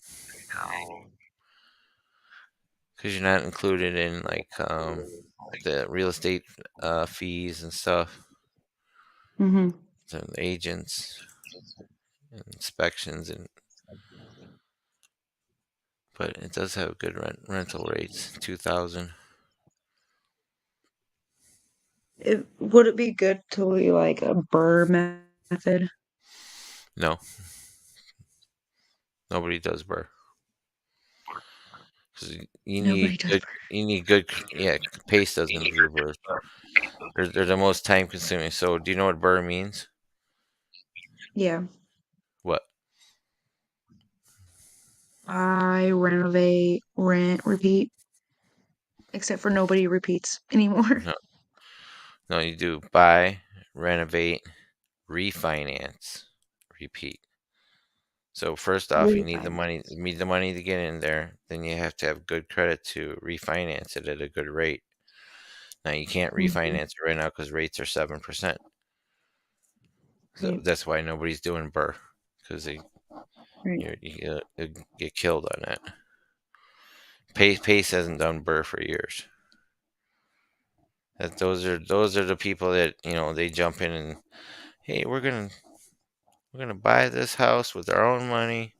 because you're not included in the real estate fees and stuff, Mm-hmm. the agents and inspections, but it does have good rental rates, 2,000. Would it be good to do like a burr method? No, nobody does burr. Because Nobody does burr. you need good, yeah. Pace doesn't do burr. They're the most time consuming. So do you know what burr means? Yeah. What? I renovate, rent, repeat. Except for nobody repeats anymore. No, no, you do buy, renovate, refinance, repeat. So first off, you need the money. You need the money to get in there. Then you have to have good credit to refinance it at a good rate. Now you can't Mhm. refinance it right now because rates are 7%. So Right. that's why nobody's doing burr, because Right. you get killed on that. Pace hasn't done burr for years. Those are the people that they jump in and, hey, we're gonna buy this house with our own money,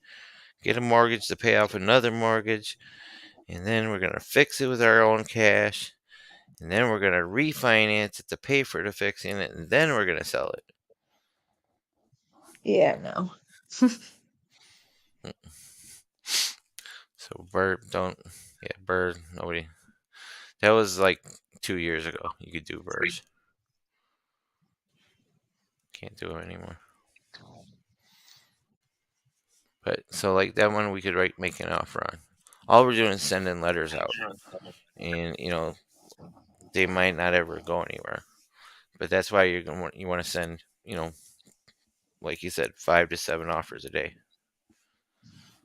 get a mortgage to pay off another mortgage, and then we're gonna fix it with our own cash, and then we're gonna refinance it to pay for the fixing it, and then we're gonna sell it. Yeah, no. So Bird, nobody. That was like 2 years ago. You could do birds. Can't do them anymore. But so like that one, we could make an offer on. All we're doing is sending letters out, and they might not ever go anywhere. But that's why you want to send, like you said, 5 to 7 offers a day,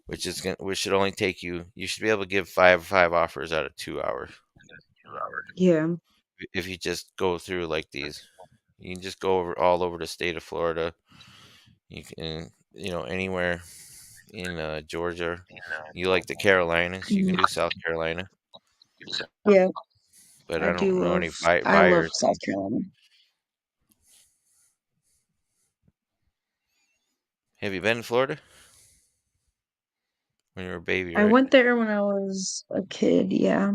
which should only take you. You should be able to give five offers out of 2 hours. Yeah. If you just go through like these, you can just go all over the state of Florida. You can, anywhere in Georgia. You like the Carolinas, you can do South Carolina. Yeah. But I I don't do know love any I love buyers. South Carolina. Have you been to Florida when you were a baby, I right? went there when I was a kid, yeah.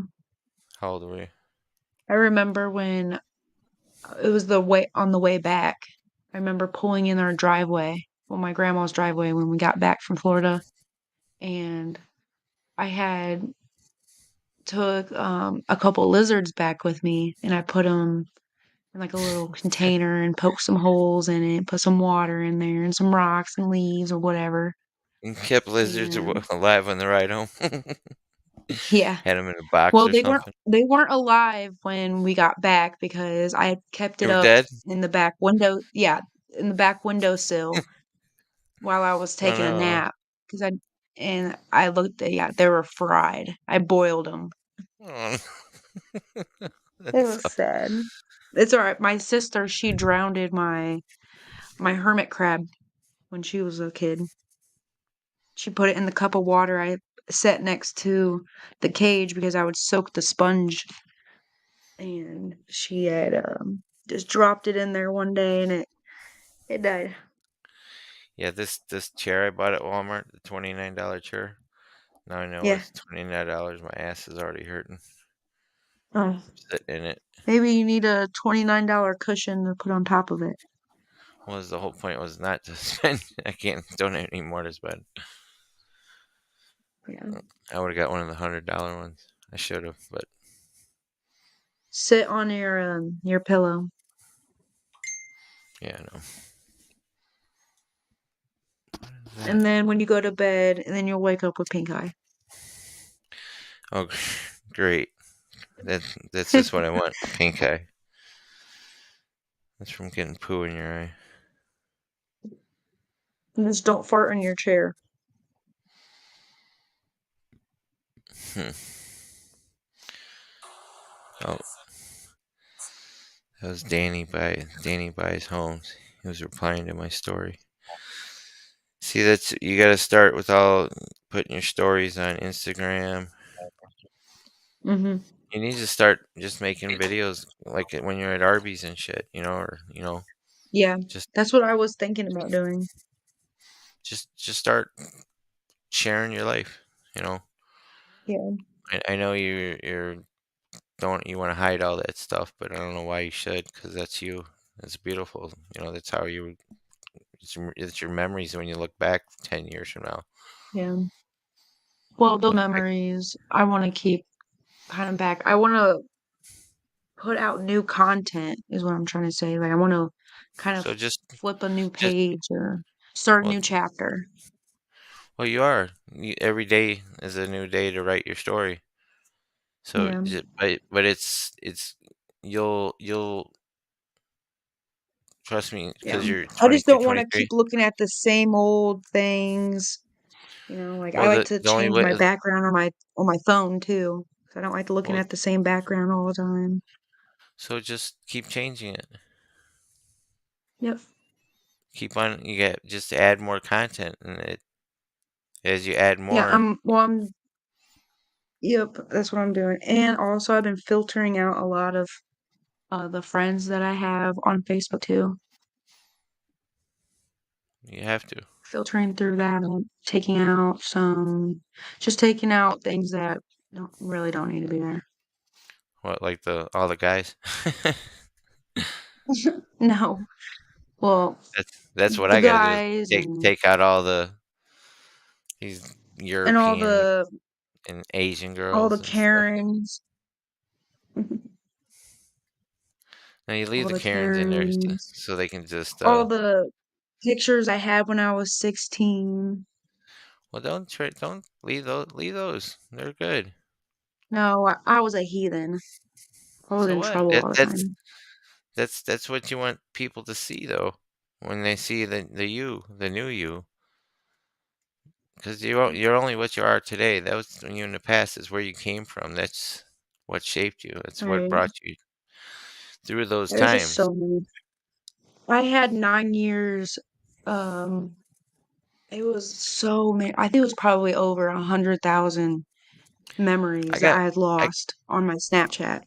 How old were you? I remember when it was on the way back. I remember pulling in our driveway, well, my grandma's driveway when we got back from Florida, and I had took a couple lizards back with me, and I put them in like a little container and poked some holes in it, put some water in there and some rocks and leaves or whatever. And kept lizards And alive on the ride home. Yeah. Had them in a box Well, or something. they weren't alive when we got back because I had kept They it were up dead. in the back window. Yeah, in the back windowsill while I was Oh taking a no. nap because I looked at, yeah, they were fried. I boiled them. Oh, It that's was sad. It's all right. My sister, she drowned my hermit crab when she was a kid. She put it in the cup of water I set next to the cage because I would soak the sponge, and she had just dropped it in there one day and it died. yeah. This chair I bought at Walmart, the $29 chair. Now I know Yeah. it's $29. My ass is already hurting. Oh, Sitting in it. maybe you need a $29 cushion to put on top of it. Was the whole point was not to spend. I can't donate any more to spend. Yeah. I would have got one of the $100 ones. I should have, but Sit on your pillow. yeah, no. What is And that? then when you go to bed, and then you'll wake up with pink eye. Oh, great. That's just what I want. Pink eye. That's from getting poo in your eye. And just don't fart in your chair. Hmm. Oh, that was Danny buys homes. He was replying to my story. See, that's you got to start with all putting your stories on Instagram. Mm-hmm. You need to start just making videos like when you're at Arby's and shit, or Yeah, just that's what I was thinking about doing. just start sharing your life. You know, Yeah. I know you're don't you want to hide all that stuff, but I don't know why you should, because that's you. It's beautiful. That's how you. It's your memories when you look back 10 years from now. Yeah. Well, the Like, memories I want to keep kind of back. I want to put out new content, is what I'm trying to say. Like, I want to kind of so flip a new just page or start a well, new chapter. well, you are. Every day is a new day to write your story. So, Yeah. but it's you'll trust me Yeah. because you're I just 22, don't want to 23. keep looking at the same old things. Like I Well, like the to the only change way. my background on my phone too. 'Cause I don't like looking Well, at the same background all the time. so just keep changing it. Yep. Keep on. You get just add more content, and as you add Yeah, more. yep, that's what I'm doing. And also I've been filtering out a lot of the friends that I have on Facebook too. You have to. Filtering through that and taking out things that don't need to be there. What, like all the guys? No. Well, That's what the I got to do. Is guys take out all these and European and Asian all the girls and stuff. Karens. Now you leave All the the Karens in there Karens. so they can just All the pictures I had when I was 16. well, don't leave those. They're good. No, I was a heathen. I was So in what? trouble all the time. That's what you want people to see though. When they see the new you, because you're only what you are today. That was when you in the past is where you came from. That's what shaped you. That's what Right. brought you through those There's just times. so many. I had 9 years. Um, it was so many. I think it was probably over 100,000 I memories that got I had I lost on my Snapchat.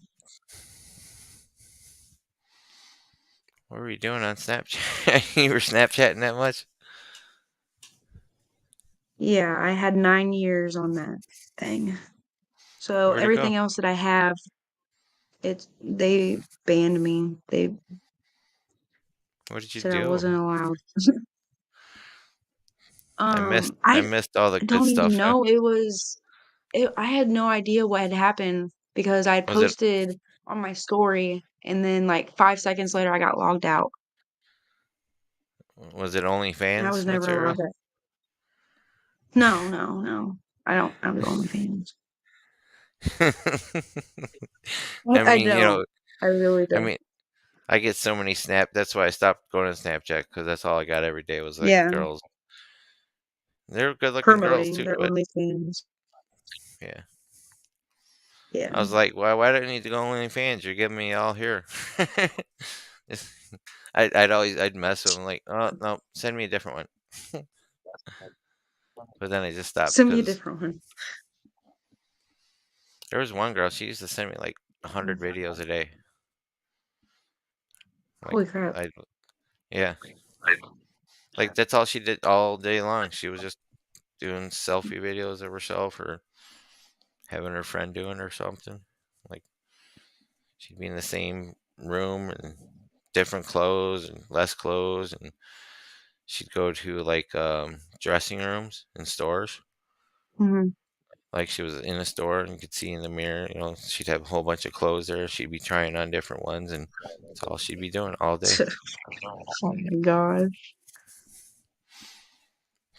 What were you doing on Snapchat? You were Snapchatting that much? Yeah, I had 9 years on that thing. So Where'd it go? everything else that I have, they banned me. They What did you said I do? wasn't allowed. I I missed all the good don't even stuff. know. I had no idea what had happened because I had Was it posted on my story and then like 5 seconds later I got logged out was it and I was OnlyFans never material? allowed that. No, no, no. I don't do OnlyFans. I You know, don't. I really I don't. mean, I get so many That's why I stopped going to Snapchat because that's all I got every day was like Yeah, girls. They're good-looking girls promoting too, their but OnlyFans. yeah. Yeah. I was like, why do I need to go OnlyFans? You're giving me all here. It's- I'd mess with them like, oh no, send me a different one. But then I just stopped Send me a because different one. there was one girl, she used to send me like 100 videos a day. Like Holy crap. I yeah. Like that's all she did all day long. She was just doing selfie videos of herself or having her friend doing or something. Like she'd be in the same room and different clothes and less clothes, and she'd go to like dressing rooms in stores. Hmm. Like she was in a store and you could see in the mirror, she'd have a whole bunch of clothes there. She'd be trying on different ones, and that's all she'd be doing all day. Oh my god.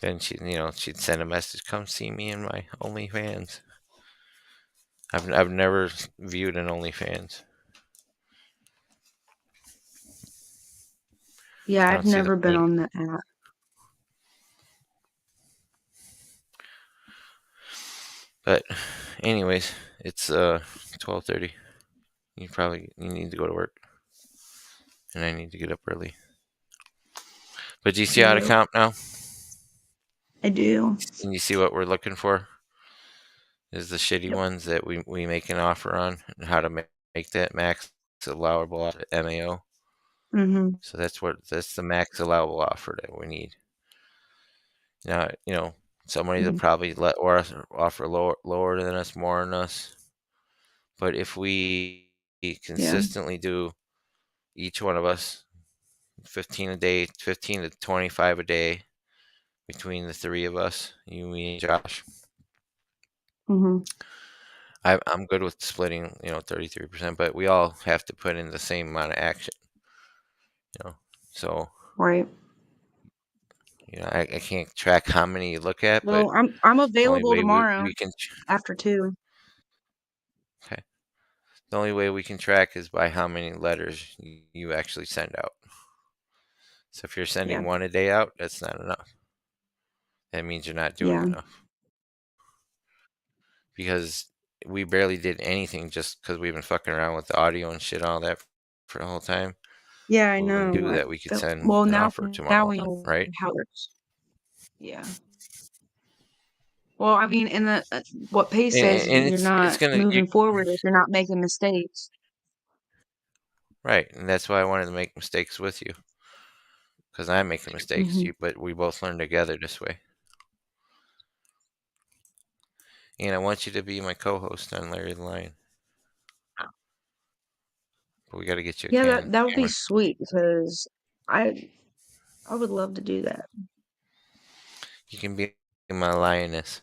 Then she'd send a message, "Come see me in my OnlyFans." I've never viewed an OnlyFans. Yeah, I I've don't see the never been point. on the app. But anyways, it's 12:30. You need to go to work, and I need to get up early. But do you see how to Yep, count now? I do. And you see what we're looking for is the shitty Yep. ones that we make an offer on, and how to make that max allowable MAO. Hmm. So that's the max allowable offer that we need. Now, somebody will probably let or offer lower than us, more than us. But if we Yeah. consistently do each one of us 15 a day, 15 to 25 a day between the three of us, you, me, and Josh, Hmm. I'm good with splitting, 33%, but we all have to put in the same amount of action, you know. So, Right. I can't track how many you look at, but Well, I'm the only available way tomorrow we can, after 2. okay, the only way we can track is by how many letters you actually send out. So if you're Yeah. sending one a day out, that's not enough. That means you're not doing Yeah. enough because we barely did anything just because we've been fucking around with the audio and shit, all that for the whole time. Yeah, I We wouldn't know. do that. We could send Well, an now offer now tomorrow, we know right? how it works. Yeah. Well, I mean, and what Pace says, And you're it's not gonna moving forward if you're not making mistakes. right, and that's why I wanted to make mistakes with you because I'm making mistakes, Hmm. but we both learn together this way. And I want you to be my co-host on Larry the Lion, but we got to get you a Yeah, that would be camera. sweet because I I would love to do that. You can be my lioness.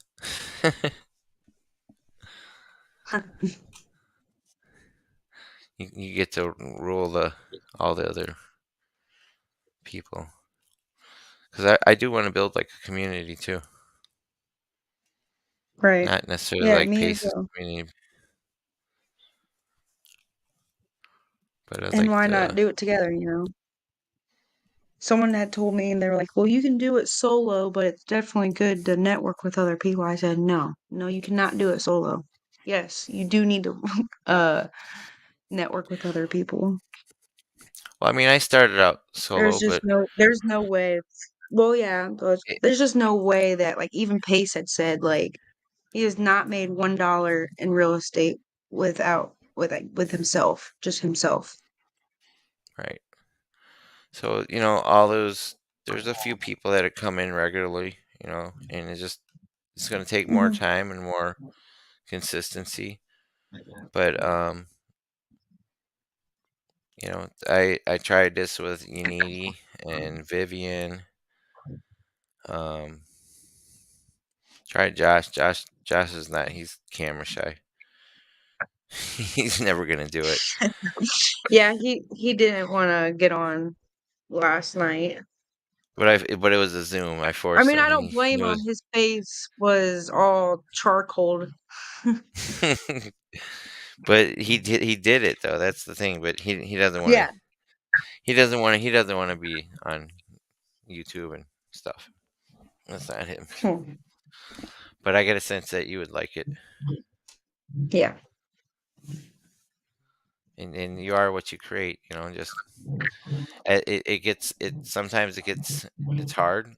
You get to rule all the other people because I do want to build like a community too, Right. not necessarily Yeah, like me as Pace's well. community, but I'd And like why not to. do it together? Someone had told me, and they were like, "Well, you can do it solo, but it's definitely good to network with other people." I said, "No, no, you cannot do it solo. Yes, you do need to uh network with other people. Well, I mean, I started out There's solo, just but there's no way. Well, yeah, but it, there's just no way that like even Pace had said like he has not made $1 in real estate with himself, just himself. right. So all those. There's a few people that come in regularly, and it's going to take more Hmm. time and more consistency. But I tried this with Unity and Vivian. Um, tried Josh. Josh is not. He's camera shy. He's never gonna do it. Yeah, he didn't want to get on last night. but it was a Zoom. I I forced mean, him. I don't blame It him. His face was all charcoal. was, but he did it though. That's the thing. But he doesn't want to. Yeah. He doesn't want to be on YouTube and stuff. That's not him. Hmm. But I get a sense that you would like it, Yeah. and you are what you create. You know, just it gets it. Sometimes it's hard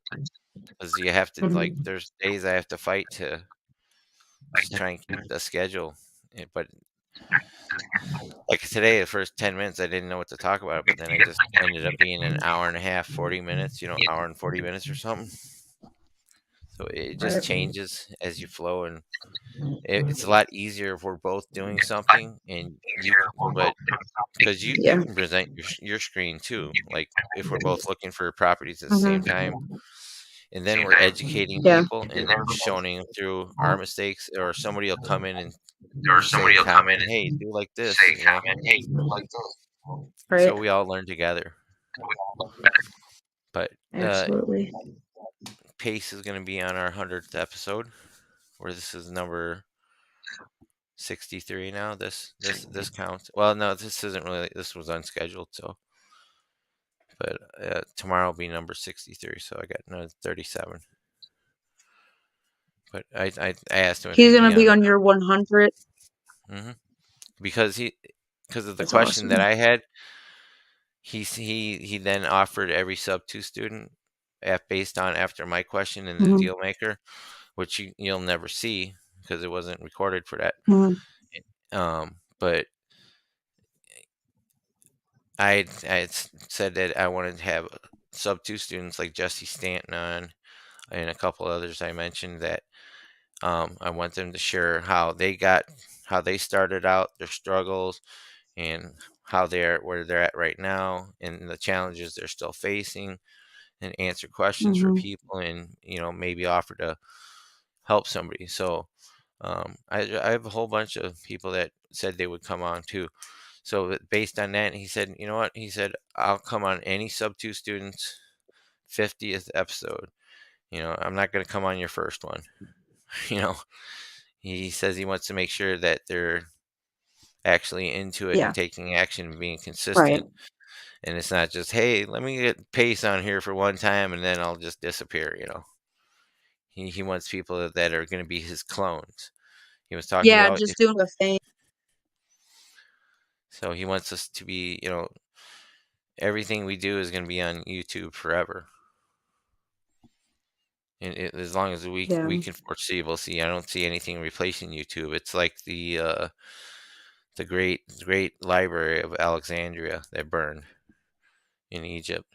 because you have to like. Mhm. There's days I have to fight to try and keep the schedule. But like today, the first 10 minutes, I didn't know what to talk about, but then I just ended up being an hour and a half, 40 minutes. You know, hour and 40 minutes or something. So it just Right. changes as you flow, and it's a lot easier if we're both doing something, and but because you Yeah. can present your screen too. Like if we're both looking for properties at the same Mhm. time, and then we're educating Yeah. people and showing them through our mistakes, or somebody will come in and say a comment, hey, do like this, you know. Right. So we all learn together. But Absolutely. Pace is going to be on our 100th episode, where this is number 63 now. This counts. Well, no, this isn't really. This was unscheduled, so. But tomorrow will be number 63, so I got another 37. But I asked him if He's he'd gonna be be on. on your 100. Hmm Because of the That's question that awesome. I had, he then offered every sub 2 student based on after my question in the Mhm. deal maker, which you'll never see because it wasn't recorded for that. Mhm. But I said that I wanted to have sub 2 students like Jesse Stanton on, and a couple others I mentioned that I want them to share how they started out, their struggles, and where they're at right now, and the challenges they're still facing, and answer questions for Mhm. people, and maybe offer to help somebody. So I have a whole bunch of people that said they would come on too. So based on that, he said, you know what? He said, I'll come on any sub 2 students 50th episode. I'm not going to come on your first one. you know, he says he wants to make sure that they're actually into it and Yeah. taking action and being Right. consistent. And it's not just, hey, let me get Pace on here for one time and then I'll just disappear. He wants people that are going to be his clones. He was talking Yeah, about just doing the thing. so he wants us to be, everything we do is going to be on YouTube forever. And as long as we Yeah. we can foreseeable see, I don't see anything replacing YouTube. It's like the great library of Alexandria that burned in Egypt.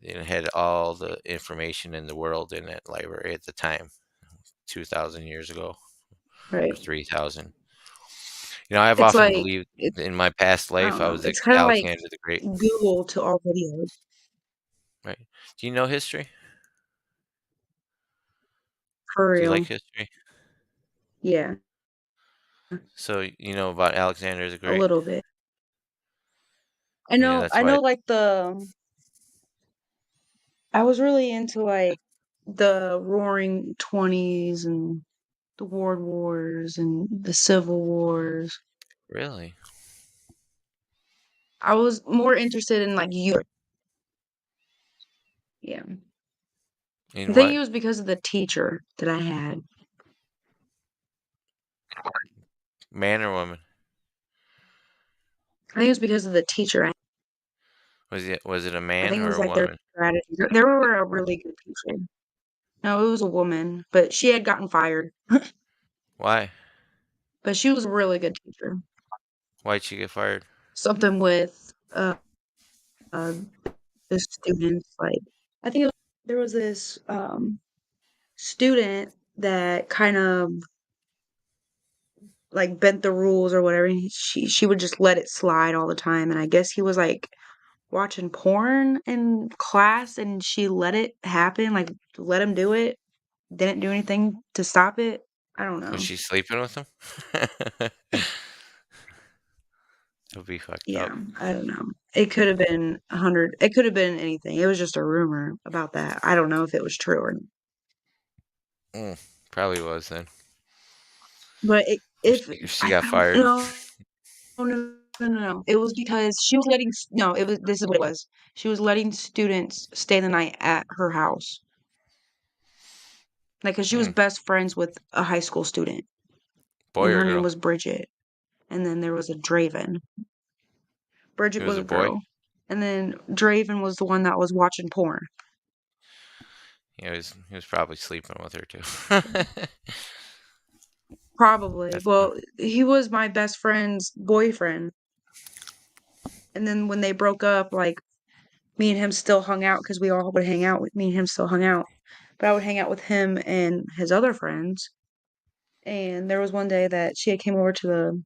It had all the information in the world in that library at the time, 2,000 years ago Right. or 3,000. I've It's often like believed in my past I life don't I know. was It's kind of like Alexander the Great. Google to all videos Right? Do you know history? for Do you like real. history? Yeah, So you know about Alexander the a Great? little bit. I Yeah, know. that's I why. know. Like I was really into like the Roaring Twenties and the World Wars and the Civil Wars. Really? I was more interested in like Europe. Yeah. I In think it what? was because of the teacher that I had. Man or woman? I think it was because of the teacher. Was it a I man think it or was a like their woman? strategy. They were a really good teacher. No, it was a woman, but she had gotten fired. Why? But she was a really good teacher. Why'd she get fired? Something with uh the students, like I think there was this student that kind of like bent the rules or whatever. And she would just let it slide all the time, and I guess he was like watching porn in class, and she let it happen, like let him do it. Didn't do anything to stop it. I don't Was know. she sleeping with him? It'll be fucked Yeah, up. I don't know. It could have been 100. It could have been anything. It was just a rumor about that. I don't know if it was true or not. Probably was then. But If she got I don't fired. know. No. It was because she was letting no, it was this is what it was. She was letting students stay the night at her house. Like, 'cause she was Mm, best friends with a high school student, boy and or her name girl? was Bridget. And then there was a Draven. It Bridget was was a a boy? girl. And then Draven was the one that was watching porn. He was probably sleeping with her too. Probably. That's Well, he was my best friend's boyfriend. And then when they broke up, like, me and him still hung out because we all would hang out. Me and him still hung out. But I would hang out with him and his other friends. And there was one day that she had came over to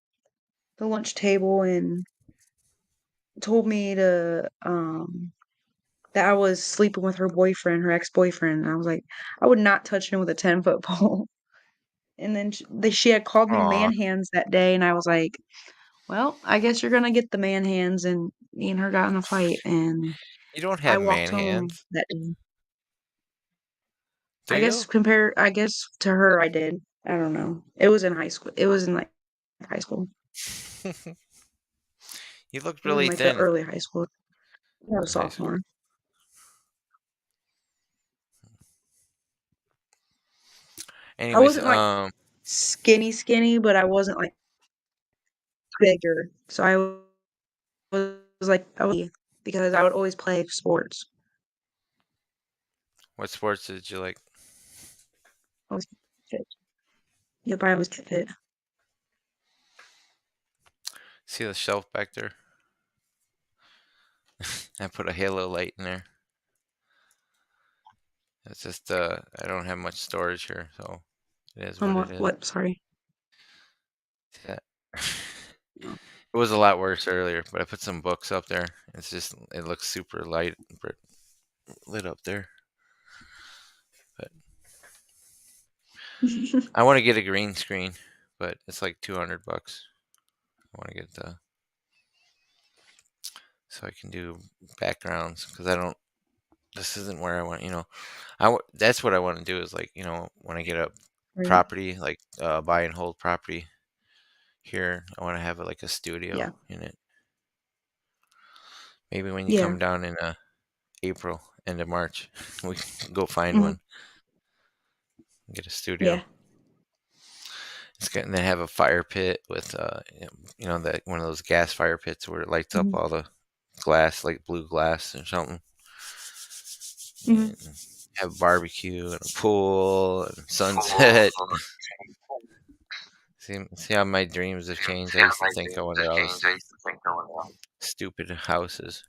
the lunch table and told me that I was sleeping with her boyfriend, her ex-boyfriend. And I was like, I would not touch him with a 10-foot pole. And then she had called me aw. man hands that day, and I was like, well, I guess you're gonna get the man hands. And me and her got in a fight, and You don't I have walked man home hands, that day. do you? I guess to her I did. I don't know. It was in high school. It was in like high school. You looked It was in really like the thin early high school. I was in high school. sophomore. I Anyways, wasn't like skinny, but I wasn't like bigger. So I was like, because I would always play sports. what sports did you like? I was fit. Yep, I always get fit. See the shelf back there? I put a halo light in there. It's just I don't have much storage here, so it is what it is. What? Sorry. Yeah. No. It was a lot worse earlier, but I put some books up there. It looks super lit up there. But I want to get a green screen, but it's like $200. I want to get so I can do backgrounds because I don't. This isn't where I want. That's what I want to do is like when I get a Right. property like buy and hold property here, I want to have it like a studio Yeah. in it. Maybe when you Yeah. come down in April, end of March, we can go find Mhm. one and get a studio. Yeah. It's going to have a fire pit with that one of those gas fire pits where it lights up Mhm. all the glass like blue glass or something, Mhm. and have a barbecue and a pool and sunset. See how my dreams have changed. I used to think I wanted all this stupid houses.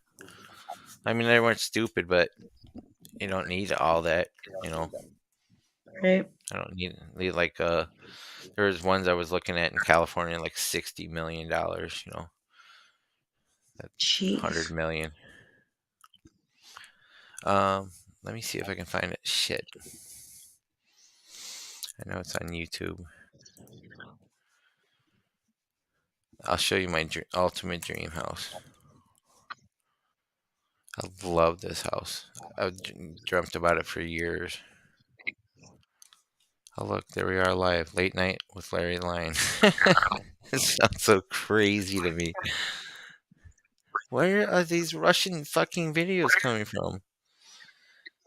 I mean, they weren't stupid, but you don't need all that. You know, Right. I don't need like there was ones I was looking at in California like $60 million. That's 100 Jeez. million. Let me see if I can find it. Shit, I know it's on YouTube. I'll show you my ultimate dream house. I love this house. I've dreamt about it for years. Oh look, there we are live, late night with Larry Line. It sounds so crazy to me. Where are these Russian fucking videos coming from?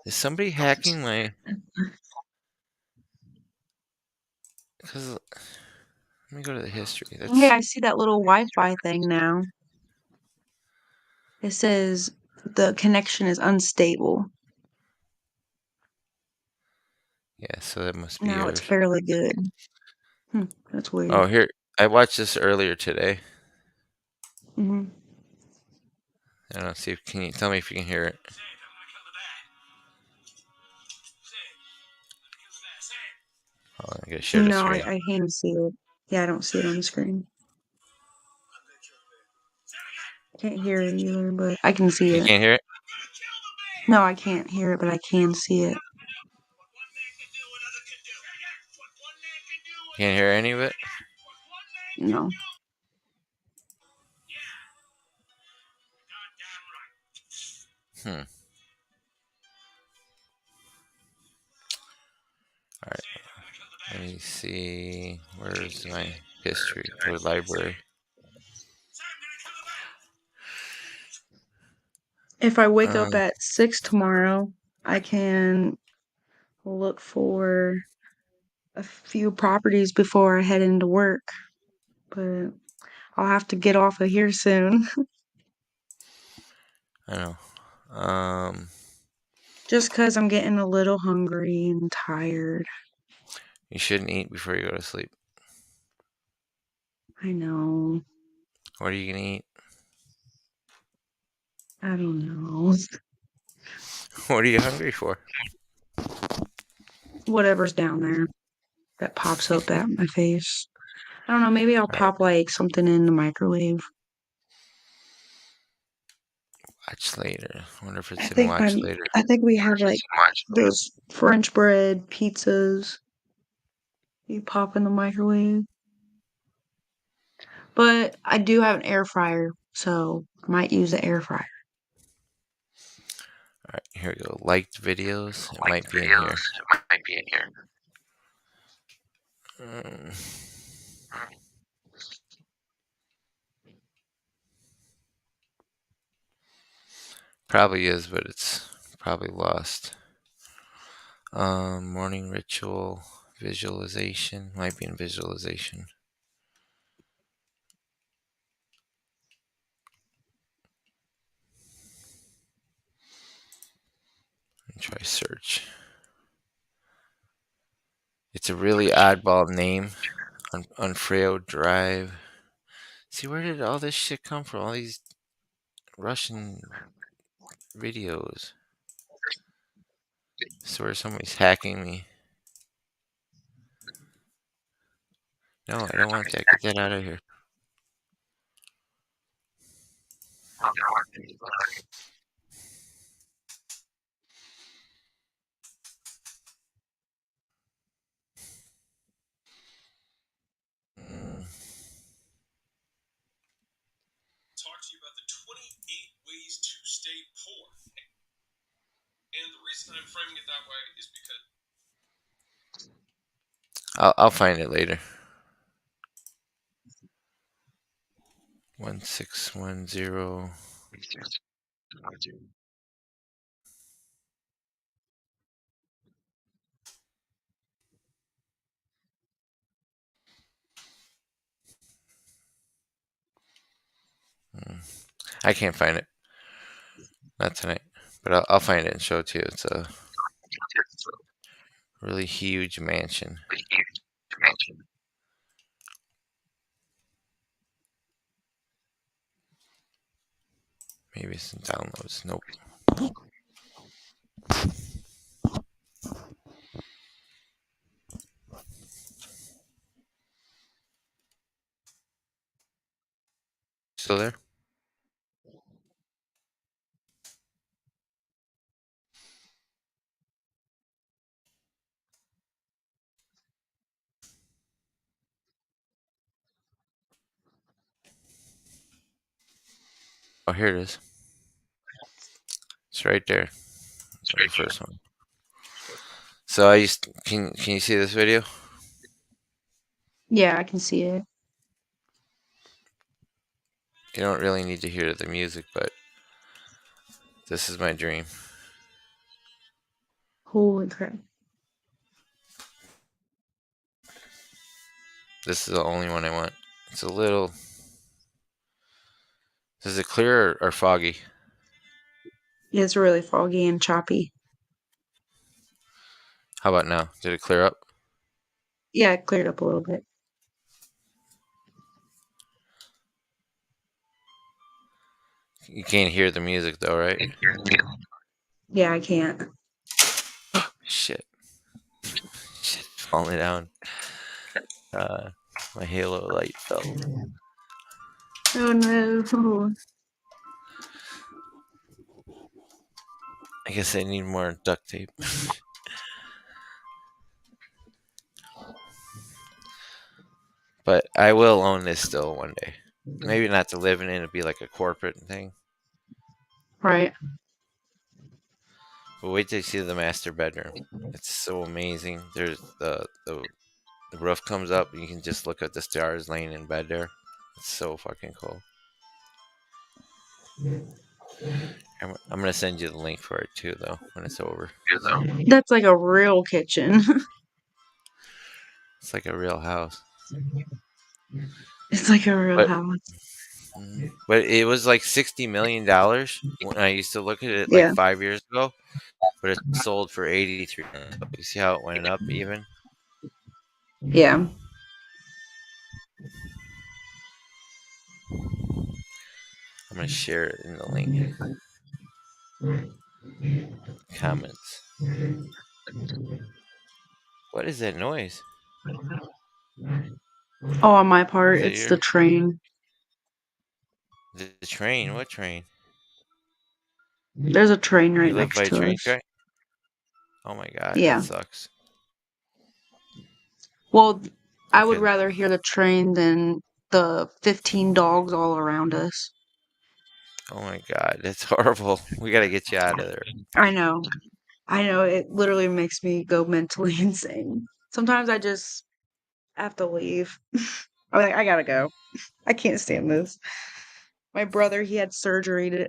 Is somebody hacking my? Because let me go to the history. Hey, That's I see that little Wi-Fi thing now. It says the connection is unstable. yeah. So that must be Now it's yours. fairly good. That's weird. Oh, here I watched this earlier today. Hmm. I don't know. See, can you tell me if you can hear it? Oh, I gotta share the No, screen. I can't see it. Yeah, I don't see it on the screen. Can't hear it either, but I can see You it. can't hear it? No, I can't hear it, but I can see it. Can't hear any of it? No. Hmm. All right. Let me see. Where's my history or library? If I wake up at 6 tomorrow, I can look for a few properties before I head into work, but I'll have to get off of here soon. I know. Just 'cause I'm getting a little hungry and tired. You shouldn't eat before you go to sleep. I know. What are you gonna eat? I don't know. What are you hungry for? Whatever's down there that pops up at my face. I don't know, maybe I'll All right. pop like something in the microwave. Watch later. I wonder if I it's in think watch later. I think we have like those French bread pizzas you pop in the microwave. But I do have an air fryer, so I might use the air fryer. All right, here we go. Liked videos. It might be in here. Um, probably is, but it's probably lost. Morning ritual, visualization. Might be in visualization. Let me try search. It's a really oddball name. Unfreo Drive. See, where did all this shit come from? All these Russian videos. I swear somebody's hacking me. No, I don't want that. Get that out of here. Mm, Talk to you about the 28 ways to stay poor. And the reason I'm framing it that way is because I'll find it later. 1610. I can't find it. Not tonight. But I'll find it and show it to you. It's a really huge mansion. Maybe it's in downloads. Nope. Still there? Oh, here it is. It's right there. It's the first one. So can you see this video? Yeah, I can see it. You don't really need to hear the music, but this is my dream. Holy crap. This is the only one I want. It's a little. Is it clear or foggy? It's really foggy and choppy. How about now? Did it clear up? Yeah, it cleared up a little bit. You can't hear the music though, right? Yeah, I can't. Shit. Shit, falling down. My halo light fell. Oh no. I guess I need more duct tape. But I will own this still one day. Maybe not to live in it, it'll be like a corporate thing. Right. But wait till you see the master bedroom. It's so amazing. There's the roof comes up and you can just look at the stars laying in bed there. It's so fucking cool. I'm gonna send you the link for it too, though, when it's over. That's like a real kitchen. It's like a real house. It's like a real But house. but it was like $60 million when I used to look at it like Yeah. 5 years ago. But it sold for 83. You see how it went up even? Yeah. I'm gonna share it in the link comments. What is that noise? Oh, on my part, Is that it's the your train. the train? What train? There's a train You right live by next a to train us. track? Oh my god, that Yeah. sucks. Well, I would Okay. rather hear the train than the 15 dogs all around us. Oh my god, that's horrible. We gotta get you out of there. I know. I know. It literally makes me go mentally insane. Sometimes I just have to leave. I'm like, I gotta go. I can't stand this. My brother, he had surgery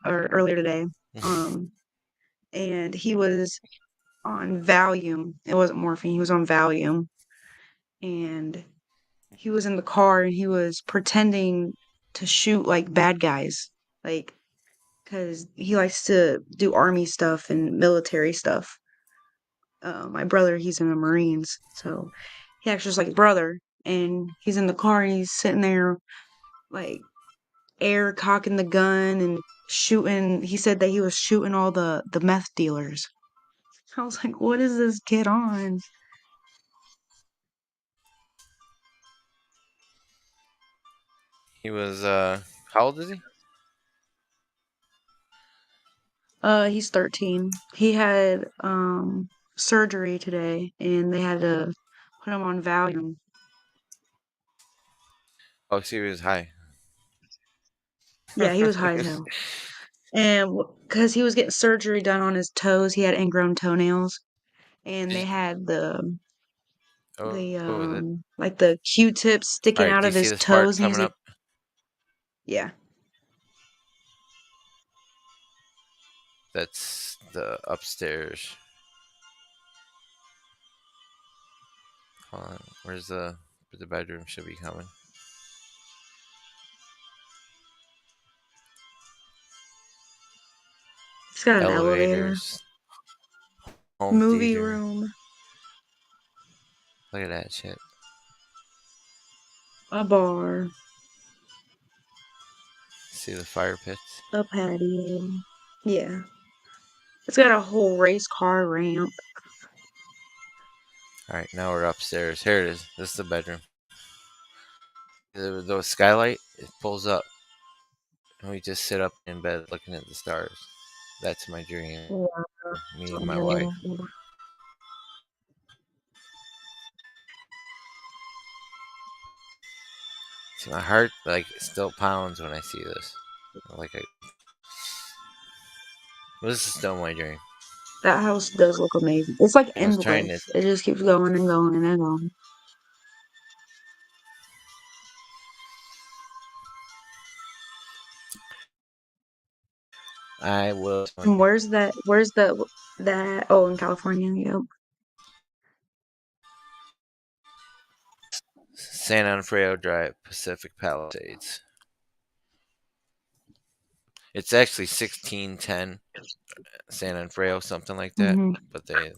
earlier today. Um, and he was on Valium. It wasn't morphine. He was on Valium, and he was in the car and he was pretending to shoot like bad guys, like because he likes to do army stuff and military stuff. My brother, he's in the Marines, so he acts just like brother. And he's in the car and he's sitting there like air cocking the gun and shooting. He said that he was shooting all the meth dealers. I was like, what is this kid on? He was how old is he? He's 13. He had surgery today and they had to put him on Valium. Oh, so he was high. Yeah, he was high as hell. And because he was getting surgery done on his toes, he had ingrown toenails, and they had Oh, the that. like the Q-tips All sticking right. out Do you of see his the spark toes, and he's coming like, up? yeah, That's the upstairs. Hold on. Where's the bedroom? Should be coming. he's got an elevator, Elevators. Home movie theater. room, Look at that shit. a bar, See the fire pits. a patio. Yeah, it's got a whole race car ramp. All right. Now we're upstairs. Here it is. This is the bedroom. The skylight, it pulls up, and we just sit up in bed looking at the stars. That's my dream. Me and my wife. See, my heart like still pounds when I see this. Like, this is still my dream. That house does look amazing. It's like I was trying to. endless. It just keeps going and going and going. I will. And where's that? Where's that? Oh, in California. Yep. San Onofrio Drive, Pacific Palisades. It's actually 1610 San Onofrio, something like that. Hmm. But they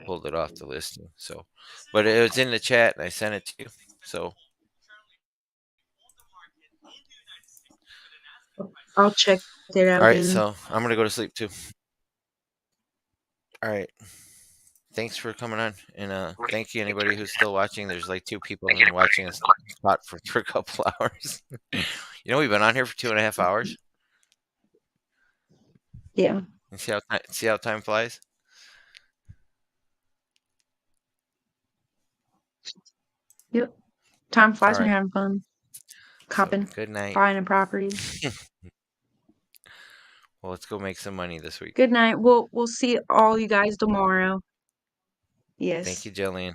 pulled it off the listing. So, but it was in the chat, and I sent it to you. So, I'll check it all out right. then. So I'm gonna go to sleep too. All right. Thanks for coming on, and thank you anybody who's still watching. There's like 2 people been watching us spot for a couple hours. We've been on here for 2.5 hours. Yeah. And see how time flies. Yep. Time All flies when right. you're having fun. So Copping, good night. buying a property. Well, let's go make some money this week. Good night. We'll see all you guys tomorrow. Yes. Thank you, Jillian.